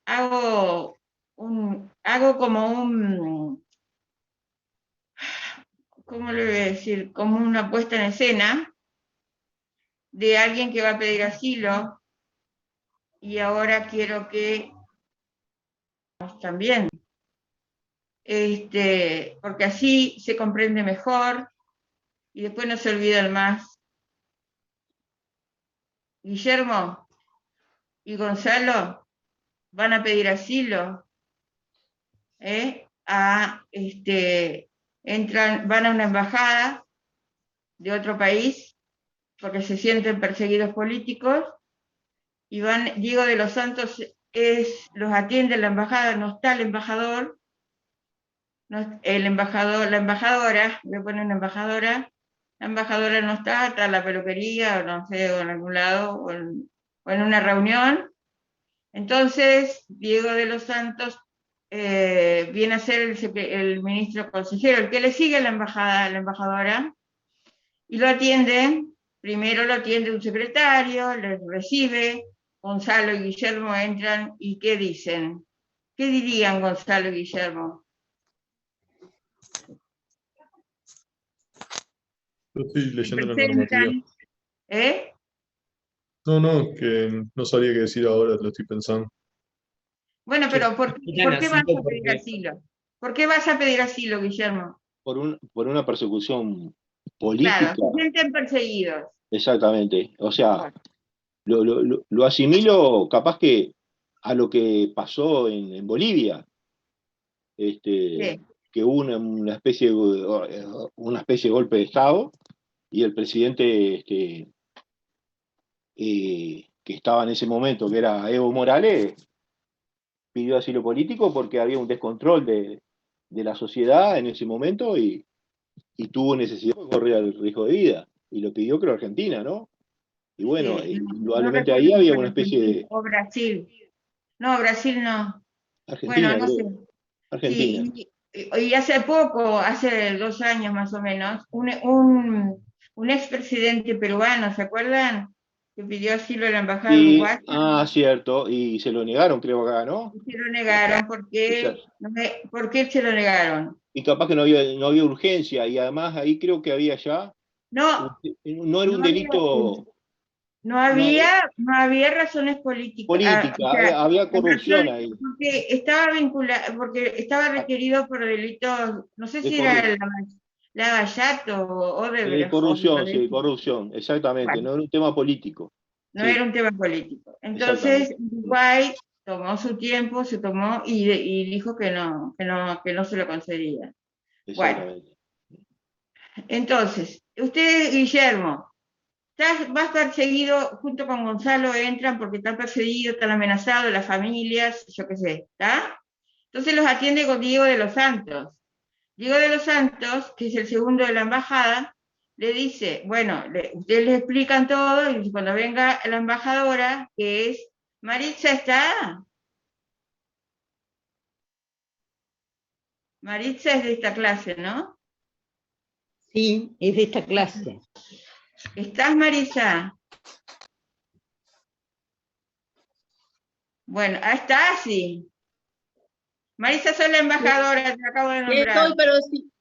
Speaker 1: hago como ¿cómo le voy a decir? Como una puesta en escena de alguien que va a pedir asilo, y ahora quiero que también, porque así se comprende mejor y después no se olvidan más. Guillermo y Gonzalo van a pedir asilo, van a una embajada de otro país porque se sienten perseguidos políticos, y Diego de los Santos los atiende la embajada, no está el embajador, la embajadora, le ponen una embajadora, la embajadora no está en la peluquería, o no sé, o en algún lado, o en una reunión. Entonces, Diego de los Santos viene a ser el ministro consejero, el que le sigue a la embajadora, y lo atiende, primero lo atiende un secretario, le recibe, Gonzalo y Guillermo entran, ¿y qué dicen? ¿Qué dirían Gonzalo y Guillermo?
Speaker 3: Yo estoy leyendo la
Speaker 1: Presentan,
Speaker 3: normativa.
Speaker 1: ¿eh?
Speaker 3: No, que no sabría qué decir ahora, lo estoy pensando.
Speaker 1: Bueno, pero ¿por qué vas a pedir
Speaker 2: porque
Speaker 1: asilo? ¿Por qué vas a pedir asilo, Guillermo?
Speaker 16: por una persecución
Speaker 1: Claro,
Speaker 16: política,
Speaker 1: se sienten perseguidos.
Speaker 16: exactamente. O sea, lo asimilo capaz que a lo que pasó en Bolivia,
Speaker 1: Sí.
Speaker 16: que hubo una especie de golpe de Estado y el presidente que estaba en ese momento, que era Evo Morales, pidió asilo político porque había un descontrol de la sociedad en ese momento y tuvo necesidad de correr el riesgo de vida. Y lo pidió, creo, Argentina, ¿no? Y bueno,
Speaker 1: Sí, no
Speaker 16: indudablemente
Speaker 1: recuerdo
Speaker 16: ahí había
Speaker 1: si
Speaker 16: una especie de...
Speaker 1: o Brasil. No, Brasil no.
Speaker 16: Argentina,
Speaker 1: Bueno, no sé.
Speaker 16: creo. Argentina.
Speaker 1: Sí, y hace poco, hace 2 años más o menos, un expresidente peruano, ¿se acuerdan? Que pidió asilo a la embajada
Speaker 16: Y,
Speaker 1: uruguaya.
Speaker 16: cierto, y se lo negaron, creo acá, ¿no?
Speaker 1: Y se lo negaron.
Speaker 16: Exacto.
Speaker 1: ¿Por qué se lo negaron?
Speaker 16: Y capaz que no había urgencia, y además ahí creo que había ya...
Speaker 1: No,
Speaker 16: No era un
Speaker 1: no había,
Speaker 16: delito...
Speaker 1: no había razones políticas.
Speaker 16: política,
Speaker 1: O sea,
Speaker 16: había corrupción ahí.
Speaker 1: porque estaba vinculado, porque estaba requerido por delitos, no sé
Speaker 16: De
Speaker 1: si era Lavallato o Odebrecht.
Speaker 16: corrupción, sí, corrupción, exactamente,
Speaker 1: Bueno,
Speaker 16: no era un tema político.
Speaker 1: no
Speaker 16: Sí,
Speaker 1: era un tema político. Entonces, Uruguay tomó su tiempo, se tomó y dijo que no se lo concedía. Bueno,
Speaker 16: exactamente.
Speaker 1: entonces, usted, Guillermo, vas perseguido, junto con Gonzalo entran porque están perseguidos, están amenazados, las familias, yo qué sé, ¿está? Entonces los atiende con Diego de los Santos. Diego de los Santos, que es el segundo de la embajada, le dice, bueno, ustedes le explican todo y cuando venga la embajadora, que es, Maritza está. Maritza es de esta clase, ¿no?
Speaker 6: Sí, es de esta clase.
Speaker 1: ¿Estás, Maritza? Bueno, está, sí. Marisa, soy la embajadora, te acabo de nombrar.
Speaker 17: Estoy, pero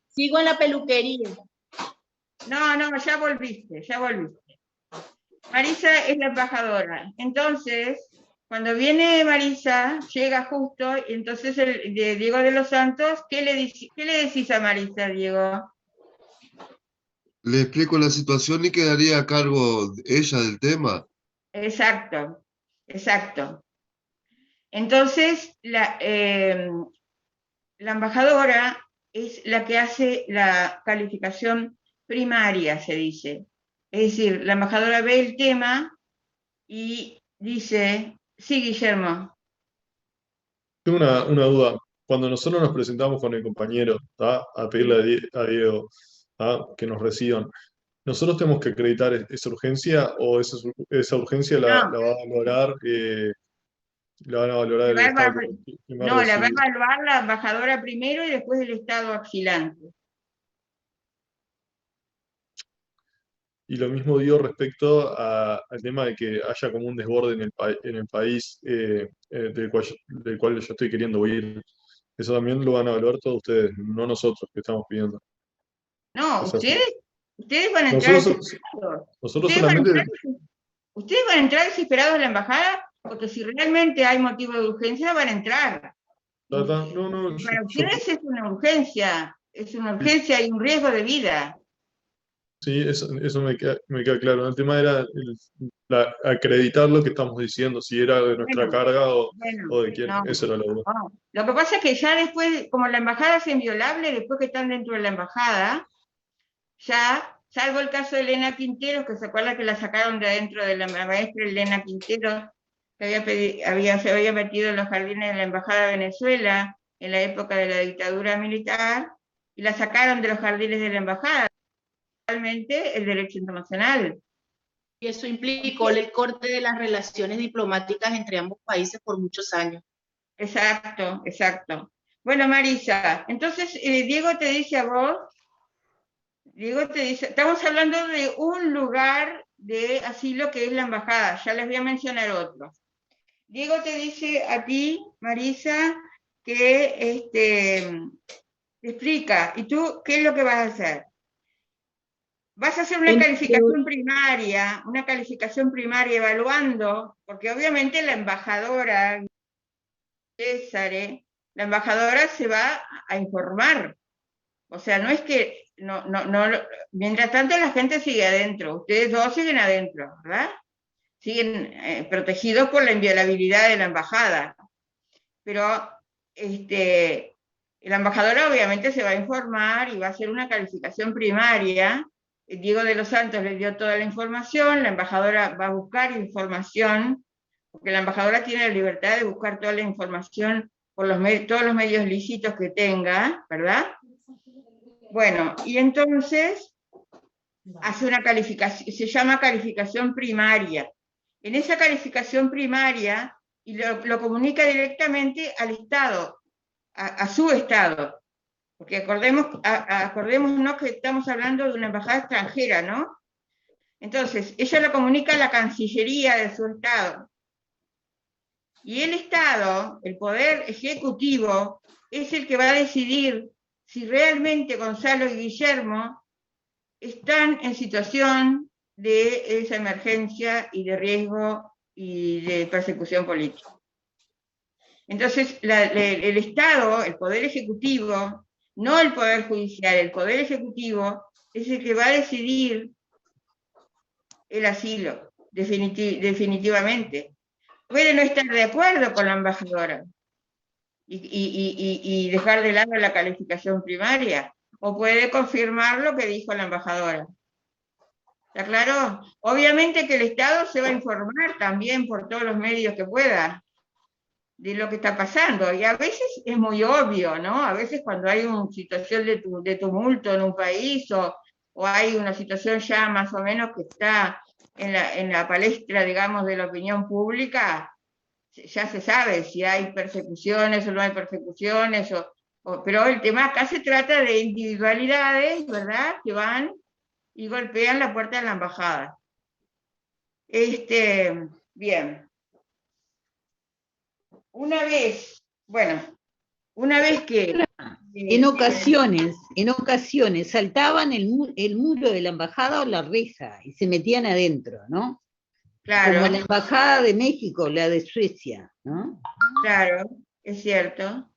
Speaker 17: sigo en la peluquería.
Speaker 1: No, ya volviste. Marisa es la embajadora. Entonces, cuando viene Marisa, llega justo, y entonces de Diego de los Santos, ¿qué le decís a Marisa, Diego?
Speaker 10: Le explico la situación y quedaría a cargo ella del tema.
Speaker 1: Exacto. Entonces, la embajadora es la que hace la calificación primaria, se dice. Es decir, la embajadora ve el tema y dice, sí, Guillermo.
Speaker 3: Tengo una duda. Cuando nosotros nos presentamos con el compañero, ¿tá? A pedirle a Diego, ¿tá? Que nos reciban, ¿nosotros tenemos que acreditar esa urgencia o esa urgencia la va a valorar? La van a valorar el Estado que me ha
Speaker 1: No, la va a
Speaker 3: recibido.
Speaker 1: evaluar la embajadora primero y después el Estado auxiliante.
Speaker 3: Y lo mismo digo respecto al tema de que haya como un desborde en el país del cual yo estoy queriendo huir. Eso también lo van a evaluar todos ustedes, no nosotros que estamos pidiendo.
Speaker 1: No,
Speaker 3: ¿Es así?
Speaker 1: ustedes van a entrar
Speaker 3: Nosotros
Speaker 1: desesperados.
Speaker 3: solamente...
Speaker 1: Ustedes van a entrar desesperados a la embajada porque si realmente hay motivo de urgencia van a entrar.
Speaker 3: No,
Speaker 1: Para ustedes es una urgencia y un riesgo de vida.
Speaker 3: Sí, eso me queda claro. El tema era acreditar lo que estamos diciendo, si era de nuestra carga o de quién.
Speaker 1: No,
Speaker 3: Eso era lo bueno.
Speaker 1: no. Lo que pasa es que ya después, como la embajada es inviolable, después que están dentro de la embajada, ya, salvo el caso de Elena Quintero, que se acuerda que la sacaron de adentro de la maestra Elena Quintero, que se había metido en los jardines de la embajada de Venezuela en la época de la dictadura militar, y la sacaron de los jardines de la embajada. Realmente el derecho internacional.
Speaker 17: Y eso implicó el corte de las relaciones diplomáticas entre ambos países por muchos años.
Speaker 1: Exacto. Bueno, Marisa, entonces Diego te dice a vos, estamos hablando de un lugar de asilo que es la embajada, ya les voy a mencionar otros. Diego te dice a ti, Marisa, que te explica, ¿y tú qué es lo que vas a hacer? Vas a hacer una calificación primaria evaluando, porque obviamente la embajadora, César, la embajadora se va a informar. O sea, no es que, mientras tanto la gente sigue adentro, ustedes dos siguen adentro, ¿verdad? Siguen protegidos por la inviolabilidad de la embajada. Pero la embajadora obviamente se va a informar y va a hacer una calificación primaria. Diego de los Santos le dio toda la información, la embajadora va a buscar información, porque la embajadora tiene la libertad de buscar toda la información por todos los medios lícitos que tenga, ¿verdad? Bueno, y entonces hace una calificación, se llama calificación primaria. En esa calificación primaria, y lo comunica directamente al Estado, a su Estado, porque acordémonos que estamos hablando de una embajada extranjera, ¿no? Entonces, ella lo comunica a la Cancillería de su Estado. Y el Estado, el Poder Ejecutivo, es el que va a decidir si realmente Gonzalo y Guillermo están en situación de esa emergencia y de riesgo y de persecución política. Entonces, el Estado, el Poder Ejecutivo, no el Poder Judicial, el Poder Ejecutivo es el que va a decidir el asilo, definitivamente. Puede no estar de acuerdo con la embajadora y dejar de lado la calificación primaria, o puede confirmar lo que dijo la embajadora. ¿Está claro? Obviamente que el Estado se va a informar también por todos los medios que pueda de lo que está pasando, y a veces es muy obvio, ¿no? A veces cuando hay una situación de tumulto en un país, o hay una situación ya más o menos que está en la palestra, digamos, de la opinión pública, ya se sabe si hay persecuciones o no hay persecuciones, pero el tema acá se trata de individualidades, ¿verdad?, que van y golpean la puerta de la embajada. Bien. Una vez que...
Speaker 6: En ocasiones saltaban el muro de la embajada o la reja y se metían adentro, ¿no?
Speaker 1: Claro.
Speaker 6: Como la embajada de México, la de Suecia, ¿no?
Speaker 1: Claro, es cierto.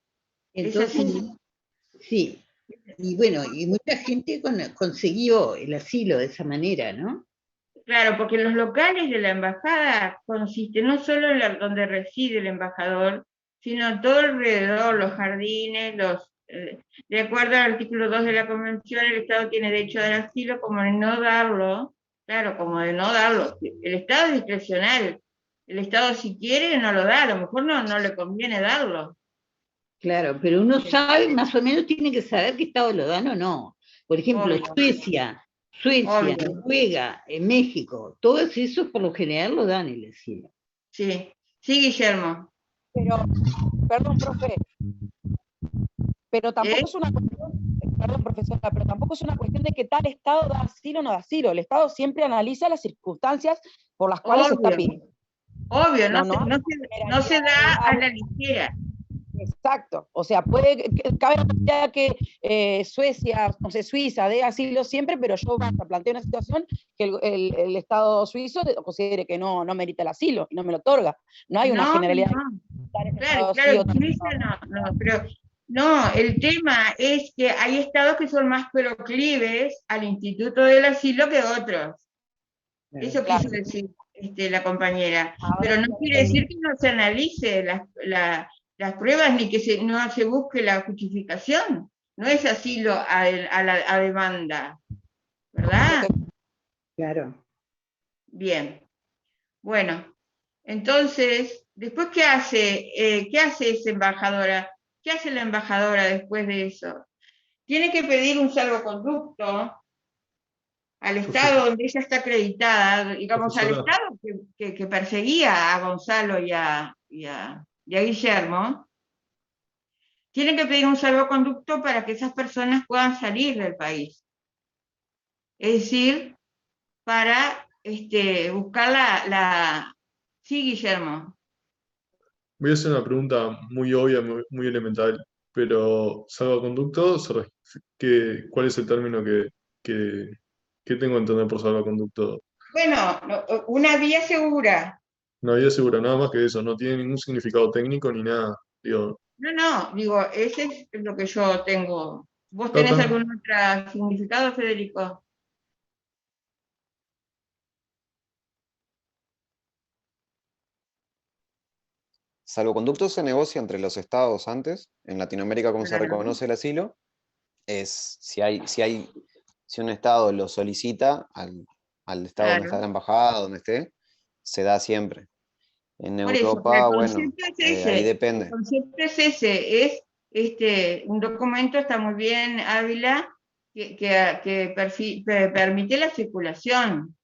Speaker 6: Entonces, sí. Y bueno, y mucha gente consiguió el asilo de esa manera, ¿no?
Speaker 1: Claro, porque los locales de la embajada consisten no solo en donde reside el embajador, sino todo alrededor, los jardines, de acuerdo al artículo 2 de la Convención, el Estado tiene derecho al asilo, como de no darlo, claro, como de no darlo. El Estado es discrecional, el Estado si quiere no lo da, a lo mejor no le conviene darlo.
Speaker 6: Claro, pero uno sabe, más o menos tiene que saber qué Estado lo dan o no. Por ejemplo,
Speaker 1: Obvio.
Speaker 6: Suecia,
Speaker 1: Obvio.
Speaker 6: Noruega, México, todos esos por lo general lo dan el asilo.
Speaker 1: Sí, sí, Guillermo.
Speaker 8: Pero, perdón, profe, pero tampoco es una cuestión, perdón, profesora, pero tampoco es una cuestión de que tal Estado da asilo o no da asilo. El Estado siempre analiza las circunstancias por las cuales se está pidiendo.
Speaker 1: Obvio, no se da a la ligera.
Speaker 8: Exacto, o sea, cabe la posibilidad que Suecia, no sé, Suiza dé asilo siempre, pero yo planteo una situación que el Estado suizo considere que no merita el asilo y no me lo otorga. No hay una generalidad.
Speaker 1: Claro, Suiza pero no, el tema es que hay estados que son más proclives al instituto del asilo que otros. Eso quiso decir la compañera. Pero no quiere decir que no se analice las pruebas ni que no se busque la justificación. No es asilo a demanda, ¿verdad?
Speaker 6: Claro.
Speaker 1: Bien. Bueno, entonces, ¿después qué hace esa embajadora? ¿Qué hace la embajadora después de eso? Tiene que pedir un salvoconducto al Estado donde ella está acreditada, digamos, al Estado que perseguía a Gonzalo y a Guillermo. tienen que pedir un salvoconducto para que esas personas puedan salir del país. Es decir, para buscar Sí, Guillermo.
Speaker 3: Voy a hacer una pregunta muy obvia, muy elemental, pero salvoconducto, ¿cuál es el término que tengo que entender por salvoconducto?
Speaker 1: Bueno, una vía segura.
Speaker 3: Una vía segura, nada más que eso, no tiene ningún significado técnico ni nada. Digo,
Speaker 1: No, digo, ese es lo que yo tengo. ¿Vos
Speaker 3: está,
Speaker 1: tenés
Speaker 3: está.
Speaker 1: algún otro significado, Federico?
Speaker 9: Salvoconducto se negocia entre los estados antes. En Latinoamérica, como se
Speaker 1: Claro.
Speaker 9: reconoce el asilo, es si un estado lo solicita al estado donde
Speaker 1: Claro.
Speaker 9: está la embajada, donde esté, se da siempre. En
Speaker 1: Por eso, pero
Speaker 9: Europa,
Speaker 1: el
Speaker 9: bueno,
Speaker 1: concepto es
Speaker 9: ahí
Speaker 1: ese.
Speaker 9: depende.
Speaker 1: El concepto es ese. Un documento, está muy bien, Ávila, que permite la circulación.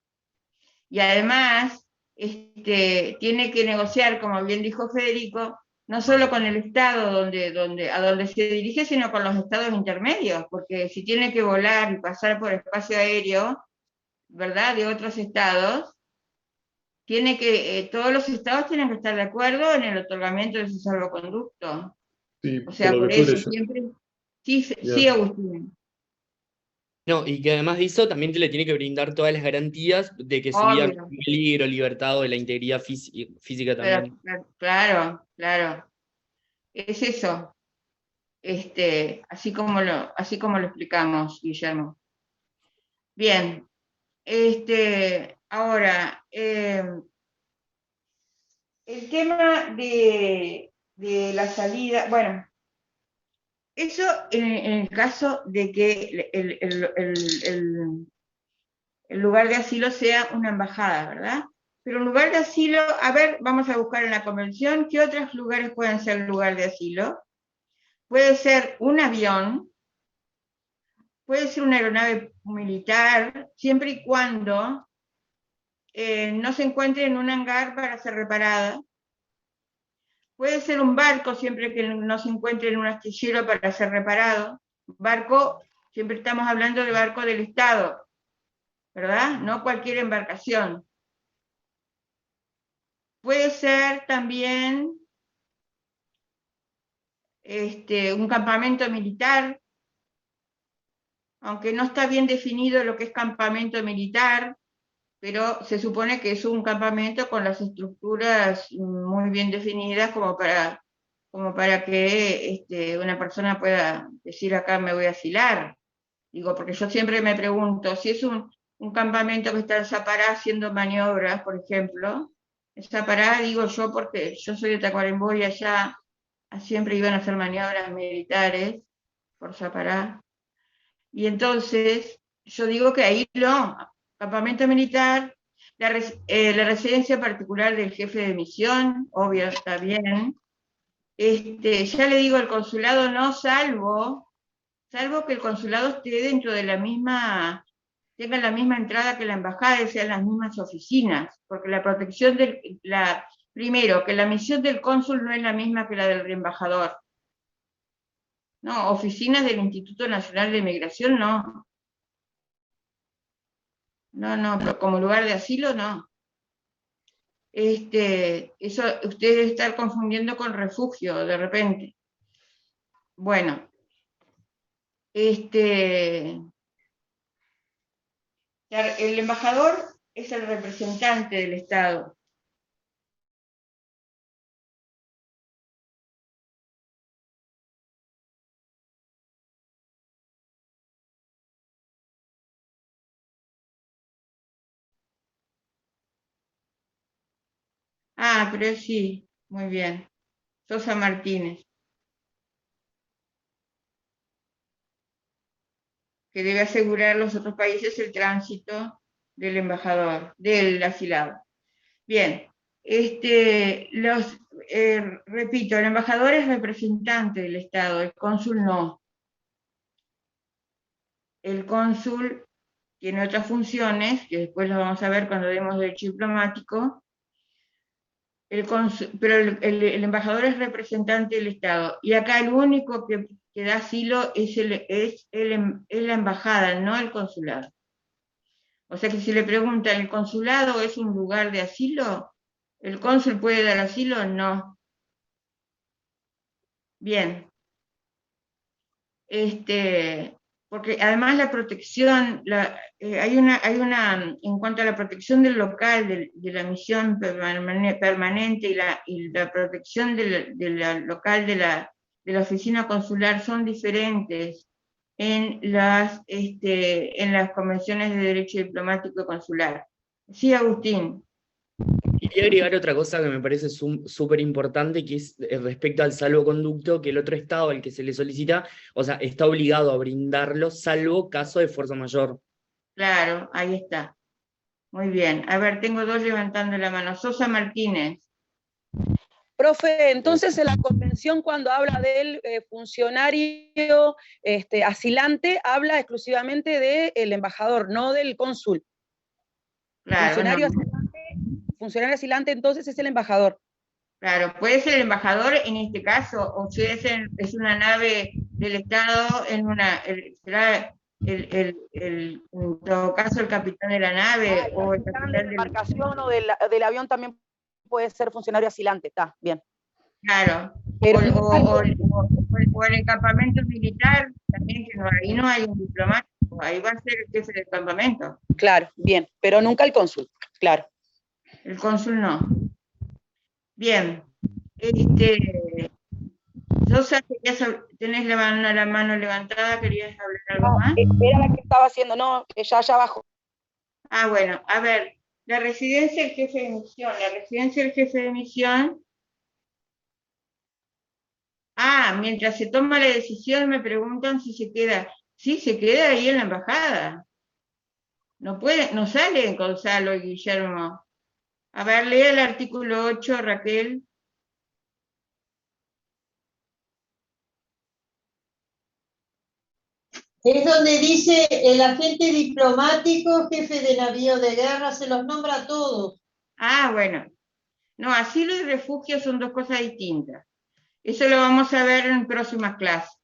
Speaker 1: Y además, tiene que negociar, como bien dijo Federico, no solo con el Estado a donde se dirige, sino con los estados intermedios, porque si tiene que volar y pasar por espacio aéreo, ¿verdad?, de otros estados, todos los estados tienen que estar de acuerdo en el otorgamiento de su salvoconducto.
Speaker 3: Sí,
Speaker 1: O sea,
Speaker 3: por lo
Speaker 1: por
Speaker 3: que estuve
Speaker 1: eso
Speaker 3: leyendo.
Speaker 1: siempre... Sí,
Speaker 3: Bien.
Speaker 1: Agustín.
Speaker 2: No, y que además de eso también te le tiene que brindar todas las garantías de que su vida no
Speaker 1: Obvio.
Speaker 2: está en peligro, libertad o de la integridad física también.
Speaker 1: Claro. Es eso. Así como lo explicamos, Guillermo. Bien. Ahora, el tema de la salida, bueno, eso en el caso de que el lugar de asilo sea una embajada, ¿verdad? Pero un lugar de asilo, a ver, vamos a buscar en la convención, ¿qué otros lugares pueden ser lugar de asilo? Puede ser un avión, puede ser una aeronave militar, siempre y cuando no se encuentre en un hangar para ser reparada. Puede ser un barco, siempre que no se encuentre en un astillero para ser reparado. Barco, siempre estamos hablando de barco del Estado, ¿verdad? No cualquier embarcación. Puede ser también un campamento militar, aunque no está bien definido lo que es campamento militar, pero se supone que es un campamento con las estructuras muy bien definidas como para que una persona pueda decir acá me voy a asilar. Digo, porque yo siempre me pregunto, si es un campamento que está en Zapará haciendo maniobras, por ejemplo, en Zapará digo yo porque yo soy de Tacuarembó y allá siempre iban a hacer maniobras militares por Zapará. Y entonces yo digo que ahí no, campamento militar, la residencia particular del jefe de misión, obvio, está bien. Ya le digo, el consulado no, salvo que el consulado esté dentro de tenga la misma entrada que la embajada y sean las mismas oficinas, porque la protección primero, que la misión del cónsul no es la misma que la del embajador. No, oficinas del Instituto Nacional de Migración no. No, pero como lugar de asilo no. Eso usted debe estar confundiendo con refugio de repente. Bueno, el embajador es el representante del Estado. Ah, pero sí, muy bien. Sosa Martínez, que debe asegurar a los otros países el tránsito del embajador, del asilado. Bien, repito, el embajador es representante del Estado, el cónsul no. El cónsul tiene otras funciones, que después las vamos a ver cuando demos derecho diplomático, pero el embajador es representante del Estado. Y acá el único que da asilo es la embajada, no el consulado. O sea que si le preguntan, ¿el consulado es un lugar de asilo? ¿El cónsul puede dar asilo? No. Bien. Porque además la protección, en cuanto a la protección del local, de la misión permanente y la protección del local de la oficina consular son diferentes en las convenciones de derecho diplomático y consular. Sí, Agustín.
Speaker 2: Quería agregar otra cosa que me parece súper importante, que es respecto al salvoconducto, que el otro Estado al que se le solicita, o sea, está obligado a brindarlo, salvo caso de fuerza mayor.
Speaker 1: Claro, ahí está. Muy bien. A ver, tengo dos levantando la mano. Sosa Martínez.
Speaker 8: Profe, entonces en la convención cuando habla del funcionario asilante, habla exclusivamente del embajador, no del cónsul.
Speaker 1: Claro,
Speaker 8: funcionario asilante entonces es el embajador.
Speaker 1: Claro, puede ser el embajador en este caso, o si es una nave del Estado, será en todo caso el capitán de la nave, o el capitán
Speaker 8: de la embarcación o del avión también puede ser funcionario asilante, está bien.
Speaker 1: Claro,
Speaker 8: pero
Speaker 1: o en el campamento militar, también que ahí no hay un diplomático, ahí va a ser el jefe del campamento.
Speaker 8: Claro, bien, pero nunca el cónsul, claro.
Speaker 1: El cónsul no. Bien. Sosa, tenés la mano levantada, ¿querías hablar algo más?
Speaker 8: Era la que estaba haciendo, no, ya allá abajo.
Speaker 1: Ah, bueno, a ver, la residencia del jefe de misión. La residencia del jefe de misión. Mientras se toma la decisión me preguntan si se queda. Sí, se queda ahí en la embajada. No sale Gonzalo y Guillermo. A ver, lea el artículo 8, Raquel.
Speaker 18: Es donde dice el agente diplomático, jefe de navío de guerra, se los nombra a todos.
Speaker 1: Bueno. No, asilo y refugio son dos cosas distintas. Eso lo vamos a ver en próximas clases.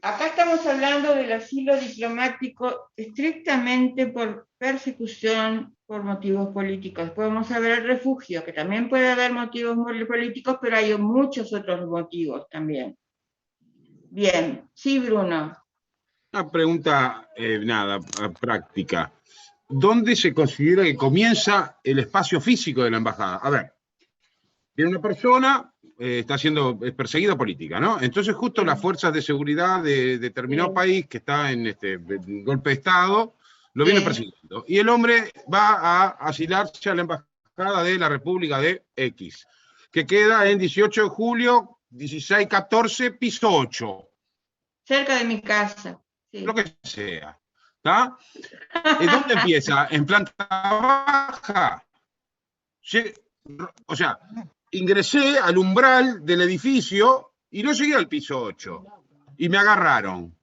Speaker 1: Acá estamos hablando del asilo diplomático estrictamente por persecución por motivos políticos. Después vamos a ver el refugio, que también puede haber motivos políticos, pero hay muchos otros motivos también. Bien, sí, Bruno.
Speaker 19: Una pregunta, práctica. ¿Dónde se considera que comienza el espacio físico de la embajada? A ver, viene una persona, está siendo perseguida política, ¿no? Entonces justo las fuerzas de seguridad de determinado país que está en golpe de Estado, lo vienen persiguiendo. Y el hombre va a asilarse a la embajada de la República de X, que queda en 18 de julio, 1614, piso 8.
Speaker 1: Cerca de mi casa. Sí.
Speaker 19: Lo que sea. ¿Está? ¿Dónde empieza? ¿En planta baja? O sea, ingresé al umbral del edificio y no llegué al piso 8. Y me agarraron.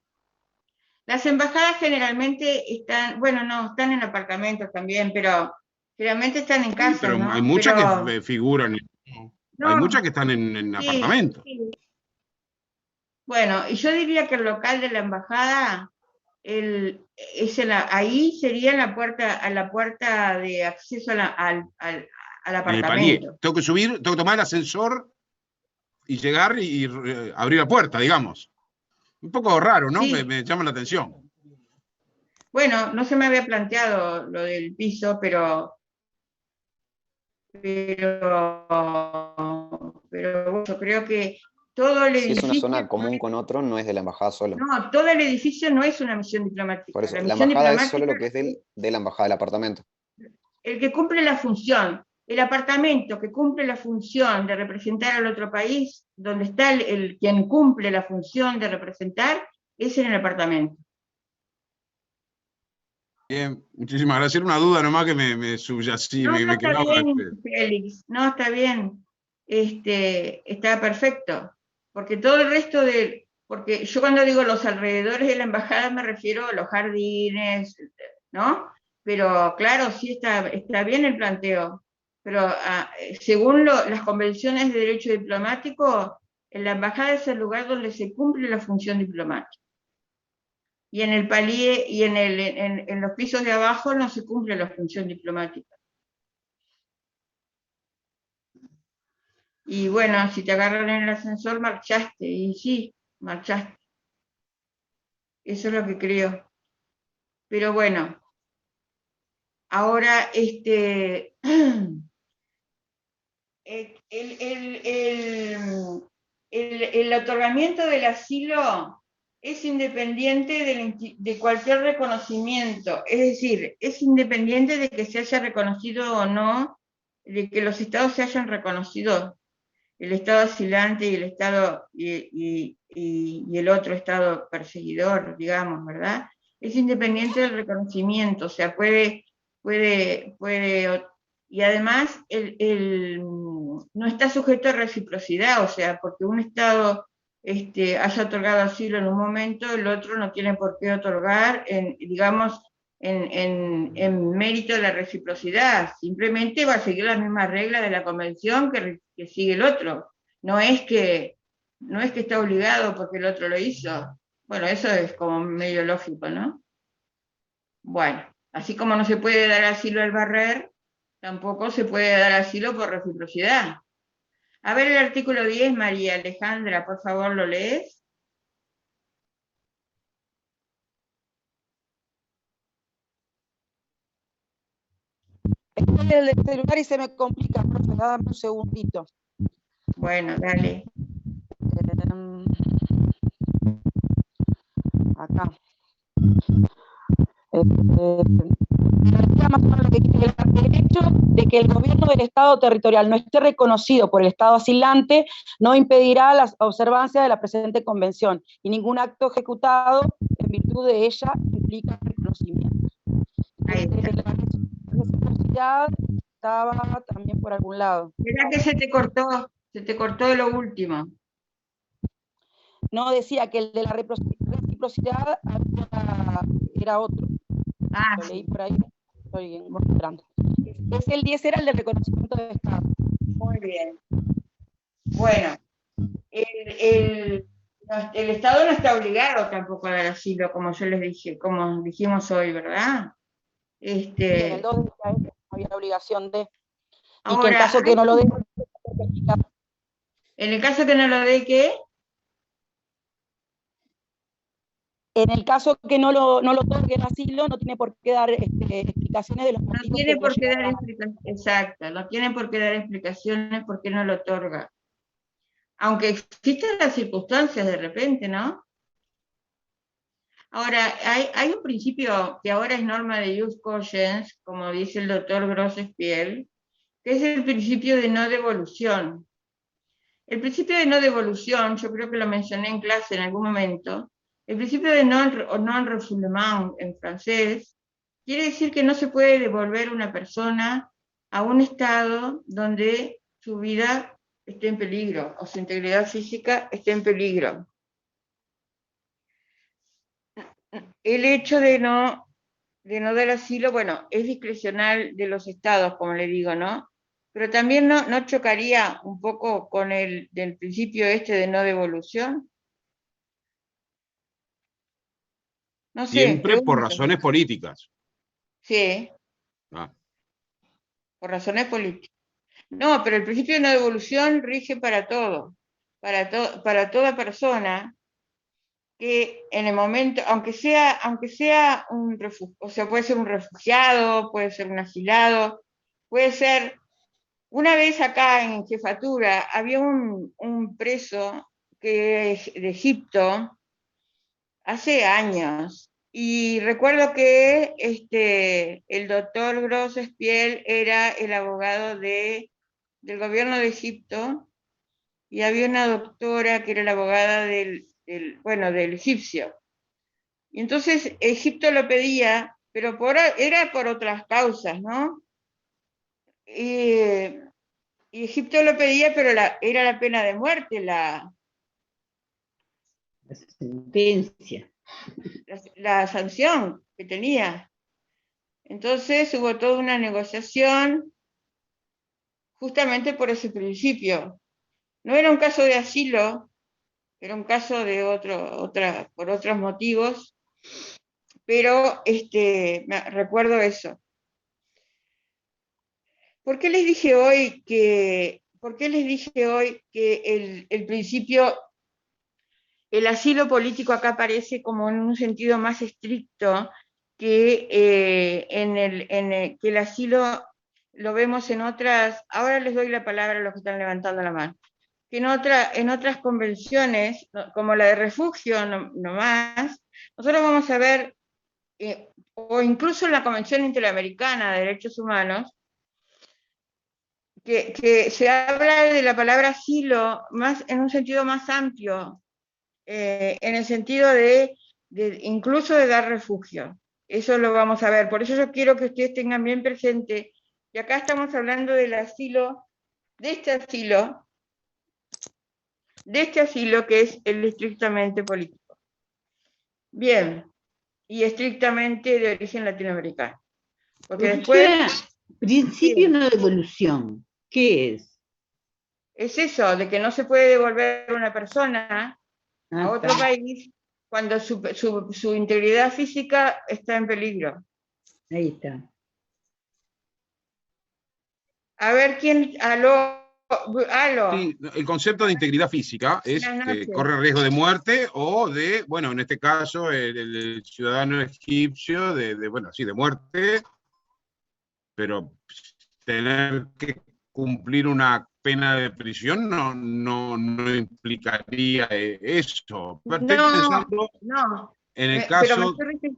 Speaker 1: Las embajadas generalmente están, están en apartamentos también, pero generalmente están en casa,
Speaker 19: pero
Speaker 1: ¿no?
Speaker 19: hay muchas que figuran, hay muchas que están en apartamentos.
Speaker 1: Sí. Bueno, y yo diría que el local de la embajada, ahí sería la puerta de acceso al apartamento.
Speaker 19: Tengo que subir, tengo que tomar el ascensor y llegar y abrir la puerta, digamos. Un poco raro, ¿no?
Speaker 1: Sí.
Speaker 19: Me llama la atención.
Speaker 1: Bueno, no se me había planteado lo del piso, pero yo creo que todo el edificio...
Speaker 9: Si es una zona común con otro, no es de la embajada solo.
Speaker 1: No, todo el edificio no es una misión diplomática.
Speaker 9: Por eso, la embajada es solo lo que es de la embajada, del apartamento.
Speaker 1: El que cumple la función, el apartamento que cumple la función de representar al otro país, donde está quien cumple la función de representar, es en el apartamento.
Speaker 19: Bien, muchísimas gracias. Era una duda nomás que me subyací, me quedaba.
Speaker 1: Félix, no, está bien. Está perfecto. Porque todo el resto porque yo cuando digo los alrededores de la embajada me refiero a los jardines, ¿no? Pero claro, sí está bien el planteo. Pero según las convenciones de derecho diplomático, la embajada es el lugar donde se cumple la función diplomática. Y en el palier y en los pisos de abajo no se cumple la función diplomática. Y bueno, si te agarran en el ascensor, marchaste, y sí, marchaste. Eso es lo que creo. Pero bueno, ahora el otorgamiento del asilo es independiente de cualquier reconocimiento, es decir, es independiente de que se haya reconocido o no, de que los estados se hayan reconocido, el estado asilante y el estado y el otro estado perseguidor, digamos, ¿verdad? Es independiente del reconocimiento, o sea, puede y además no está sujeto a reciprocidad, o sea, porque un estado haya otorgado asilo en un momento, el otro no tiene por qué otorgar, digamos, en mérito de la reciprocidad, simplemente va a seguir las mismas reglas de la convención que sigue el otro. No es que está obligado porque el otro lo hizo. Bueno, eso es como medio lógico, ¿no? Bueno, así como no se puede dar asilo al barrer, tampoco se puede dar asilo por reciprocidad. A ver el artículo 10, María Alejandra, por favor, ¿lo lees?
Speaker 8: Estoy en el celular y se me complica, profe, dame un segundito.
Speaker 1: Bueno, dale.
Speaker 8: Acá. Más o menos lo que dice el hecho de que el gobierno del Estado territorial no esté reconocido por el Estado asilante no impedirá la observancia de la presente convención y ningún acto ejecutado en virtud de ella implica reconocimiento. La reciprocidad estaba también por algún lado.
Speaker 1: Mira que se te cortó lo último.
Speaker 8: No, decía que el de la reciprocidad era otro. Lo leí por ahí, estoy encontrando. El 10 era el de reconocimiento de Estado.
Speaker 1: Muy bien. Bueno, el Estado no está obligado tampoco a dar asilo, como yo les dije, como dijimos hoy, ¿verdad?
Speaker 8: En el 2 no había obligación de. Y
Speaker 1: Ahora,
Speaker 8: que en caso que no lo dé.
Speaker 1: En el caso que no lo dé, ¿qué?
Speaker 8: En el caso que no lo otorgue el asilo, no tiene por qué dar explicaciones de los motivos.
Speaker 1: No tiene por qué dar explicaciones, exacto, no tiene por qué dar explicaciones por qué no lo otorga. Aunque existen las circunstancias de repente, ¿no? Ahora, hay un principio que ahora es norma de jus cogens, como dice el doctor Grosspiel, que es el principio de no devolución. El principio de no devolución, yo creo que lo mencioné en clase en algún momento, el principio de non-refoulement en francés, quiere decir que no se puede devolver una persona a un estado donde su vida esté en peligro, o su integridad física esté en peligro. El hecho de no dar asilo, bueno, es discrecional de los estados, como le digo, ¿no? Pero también no chocaría un poco con del principio de no devolución. No sé,
Speaker 19: Siempre por
Speaker 1: pregunto.
Speaker 19: razones políticas.
Speaker 1: Sí.
Speaker 19: Ah.
Speaker 1: Por razones políticas. No, pero el principio de no devolución rige para todo, para toda persona que en el momento, aunque sea un refugiado, o sea, puede ser un refugiado, puede ser un asilado, puede ser. Una vez acá en jefatura había un preso de Egipto hace años, y recuerdo que el doctor Grosspiel era el abogado del gobierno de Egipto, y había una doctora que era la abogada del egipcio. Y entonces Egipto lo pedía, pero era por otras causas, ¿no? Y Egipto lo pedía, pero era la pena de muerte, la
Speaker 6: sentencia.
Speaker 1: La sanción que tenía. Entonces hubo toda una negociación justamente por ese principio. No era un caso de asilo, era un caso de por otros motivos, pero recuerdo eso. ¿Por qué les dije hoy que el principio, el asilo político acá aparece como en un sentido más estricto que que el asilo lo vemos en otras? Ahora les doy la palabra a los que están levantando la mano. Que en otras convenciones, como la de refugio nomás, nosotros vamos a ver, o incluso en la Convención Interamericana de Derechos Humanos, que se habla de la palabra asilo en un sentido más amplio, en el sentido de incluso de dar refugio. Eso lo vamos a ver. Por eso yo quiero que ustedes tengan bien presente que acá estamos hablando del asilo, de este asilo que es el estrictamente político. Bien, y estrictamente de origen latinoamericano. Porque
Speaker 6: Profesora,
Speaker 1: después...
Speaker 6: principio no de devolución, ¿qué es?
Speaker 1: Es eso, de que no se puede devolver una persona a otro
Speaker 6: está.
Speaker 1: país cuando su integridad física está en peligro.
Speaker 6: Ahí está.
Speaker 1: A ver quién... Aló.
Speaker 19: Sí, el concepto de integridad física es que corre riesgo de muerte o de, bueno, en este caso, el ciudadano egipcio, bueno, sí, de muerte, pero tener que cumplir una pena de prisión no implicaría eso. Pero estoy pensando en el caso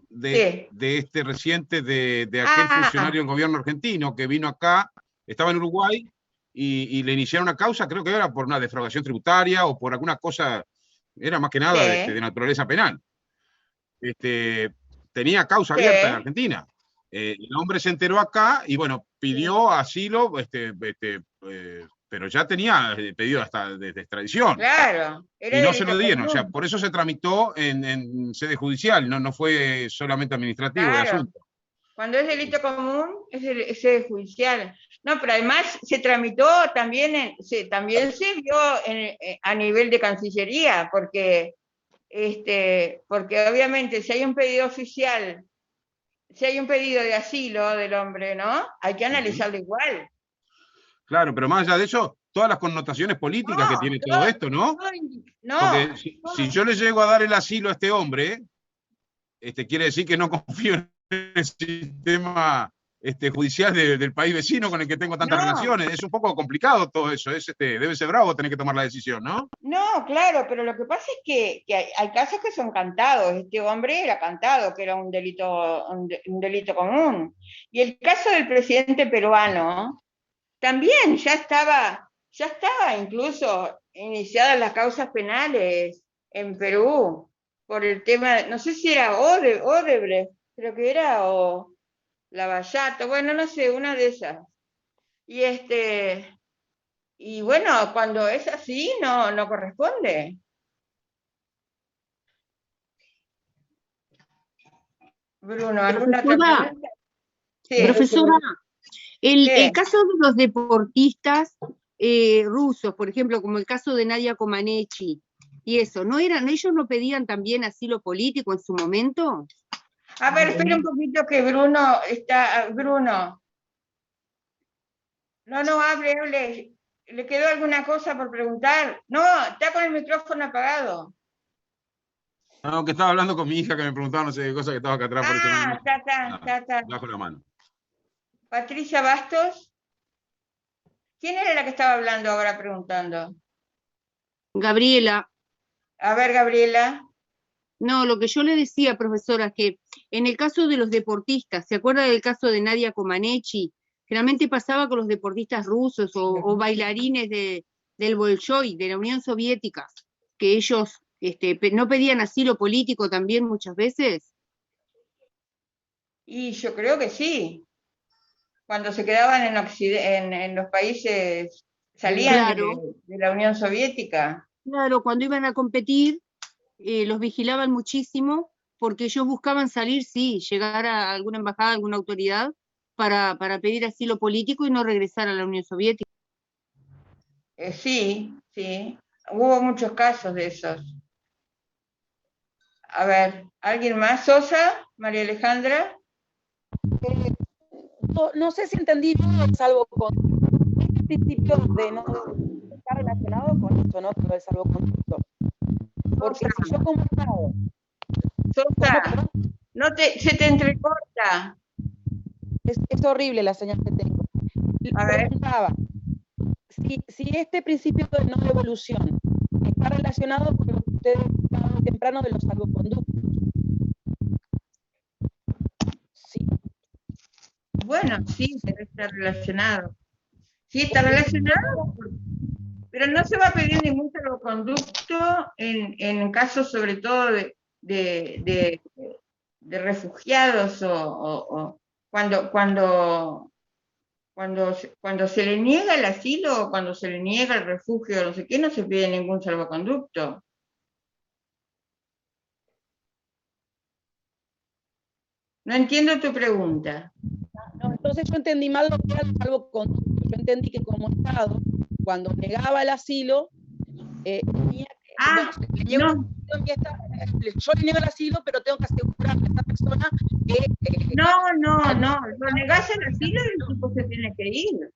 Speaker 19: de este reciente, de aquel funcionario del gobierno argentino que vino acá, estaba en Uruguay, y le iniciaron una causa, creo que era por una defraudación tributaria o por alguna cosa, era más que nada de naturaleza penal. Tenía causa abierta en Argentina. El hombre se enteró acá y bueno, pidió asilo, pero ya tenía pedido hasta de extradición.
Speaker 1: Claro.
Speaker 19: Y no se lo dieron, o sea, por eso se tramitó en sede judicial, no fue solamente administrativo el asunto.
Speaker 1: Cuando es delito común, es sede judicial. No, pero además se tramitó también, también se vio a nivel de Cancillería, porque obviamente si hay un pedido oficial, si hay un pedido de asilo del hombre, ¿no? Hay que analizarlo igual.
Speaker 19: Claro, pero más allá de eso, todas las connotaciones políticas que tiene todo esto, ¿no? Porque si yo le llego a dar el asilo a este hombre, quiere decir que no confío en el sistema judicial del país vecino con el que tengo tantas relaciones. Es un poco complicado todo eso. Debe ser bravo tener que tomar la decisión, ¿no?
Speaker 1: No, claro, pero lo que pasa es que hay casos que son cantados. Este hombre era cantado, que era un delito común. Y el caso del presidente peruano, también ya estaba incluso iniciadas las causas penales en Perú por el tema, no sé si era Odebrecht, creo que era, o Lavallato, bueno, no sé, una de esas. Y bueno, cuando es así, no corresponde. Bruno, ¿alguna otra pregunta? Sí.
Speaker 20: Profesora, el caso de los deportistas rusos, por ejemplo, como el caso de Nadia Comaneci, y eso, ellos no pedían también asilo político en su momento?
Speaker 1: A ver, espera un poquito que Bruno. No, hable. ¿Le quedó alguna cosa por preguntar? No, está con el micrófono apagado.
Speaker 19: No, que estaba hablando con mi hija que me preguntaba no sé qué cosa que estaba acá atrás. Por eso
Speaker 1: está.
Speaker 19: Bajo la mano.
Speaker 1: Patricia Bastos. ¿Quién era la que estaba hablando ahora preguntando?
Speaker 20: Gabriela.
Speaker 1: A ver, Gabriela.
Speaker 20: No, lo que yo le decía, profesora, es que en el caso de los deportistas, ¿se acuerda del caso de Nadia Comaneci? Generalmente pasaba con los deportistas rusos o bailarines del Bolshoi, de la Unión Soviética, que ellos no pedían asilo político también muchas veces.
Speaker 1: Y yo creo que sí. Cuando se quedaban en los países, salían de la Unión Soviética.
Speaker 20: Claro, cuando iban a competir, los vigilaban muchísimo, porque ellos buscaban salir, sí, llegar a alguna embajada, alguna autoridad, para pedir asilo político y no regresar a la Unión Soviética.
Speaker 1: Sí, sí. Hubo muchos casos de esos. A ver, ¿alguien más? ¿Sosa? ¿María Alejandra?
Speaker 8: No sé si entendí bien el salvoconducto. Este principio de no está relacionado con esto, ¿no? Con lo del salvoconducto. Porque si yo como Estado...
Speaker 1: Sosa, se te entrecorta.
Speaker 8: Es horrible la señal que tengo.
Speaker 1: A ver.
Speaker 8: Preguntaba, si este principio de no devolución está relacionado con lo que ustedes hablaban temprano de los salvoconductos. Sí.
Speaker 1: Bueno, sí, debe estar relacionado. Sí, está relacionado, pero no se va a pedir ningún salvoconducto en casos sobre todo de refugiados o cuando se le niega el asilo o cuando se le niega el refugio, no sé qué, no se pide ningún salvoconducto. No entiendo tu pregunta.
Speaker 8: No, entonces yo entendí mal lo que era el salvoconducto. Yo entendí que como Estado, cuando negaba el asilo, tenía que... yo le niego el asilo, pero tengo que asegurarle a esta persona que...
Speaker 1: No. Lo negás el asilo y el tipo se tiene que ir.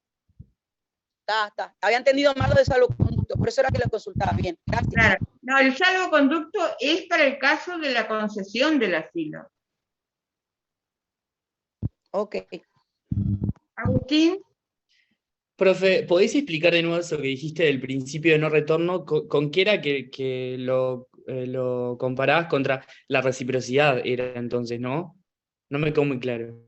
Speaker 8: Está. Había entendido mal lo de salvoconducto, por eso era que lo consultaba. Bien, gracias.
Speaker 1: Claro. No, el salvoconducto es para el caso de la concesión del asilo.
Speaker 8: Ok.
Speaker 1: Agustín.
Speaker 2: Profe, ¿podéis explicar de nuevo eso que dijiste del principio de no retorno? ¿Con qué era que lo comparabas contra la reciprocidad? Era entonces, ¿no? No me quedó muy claro.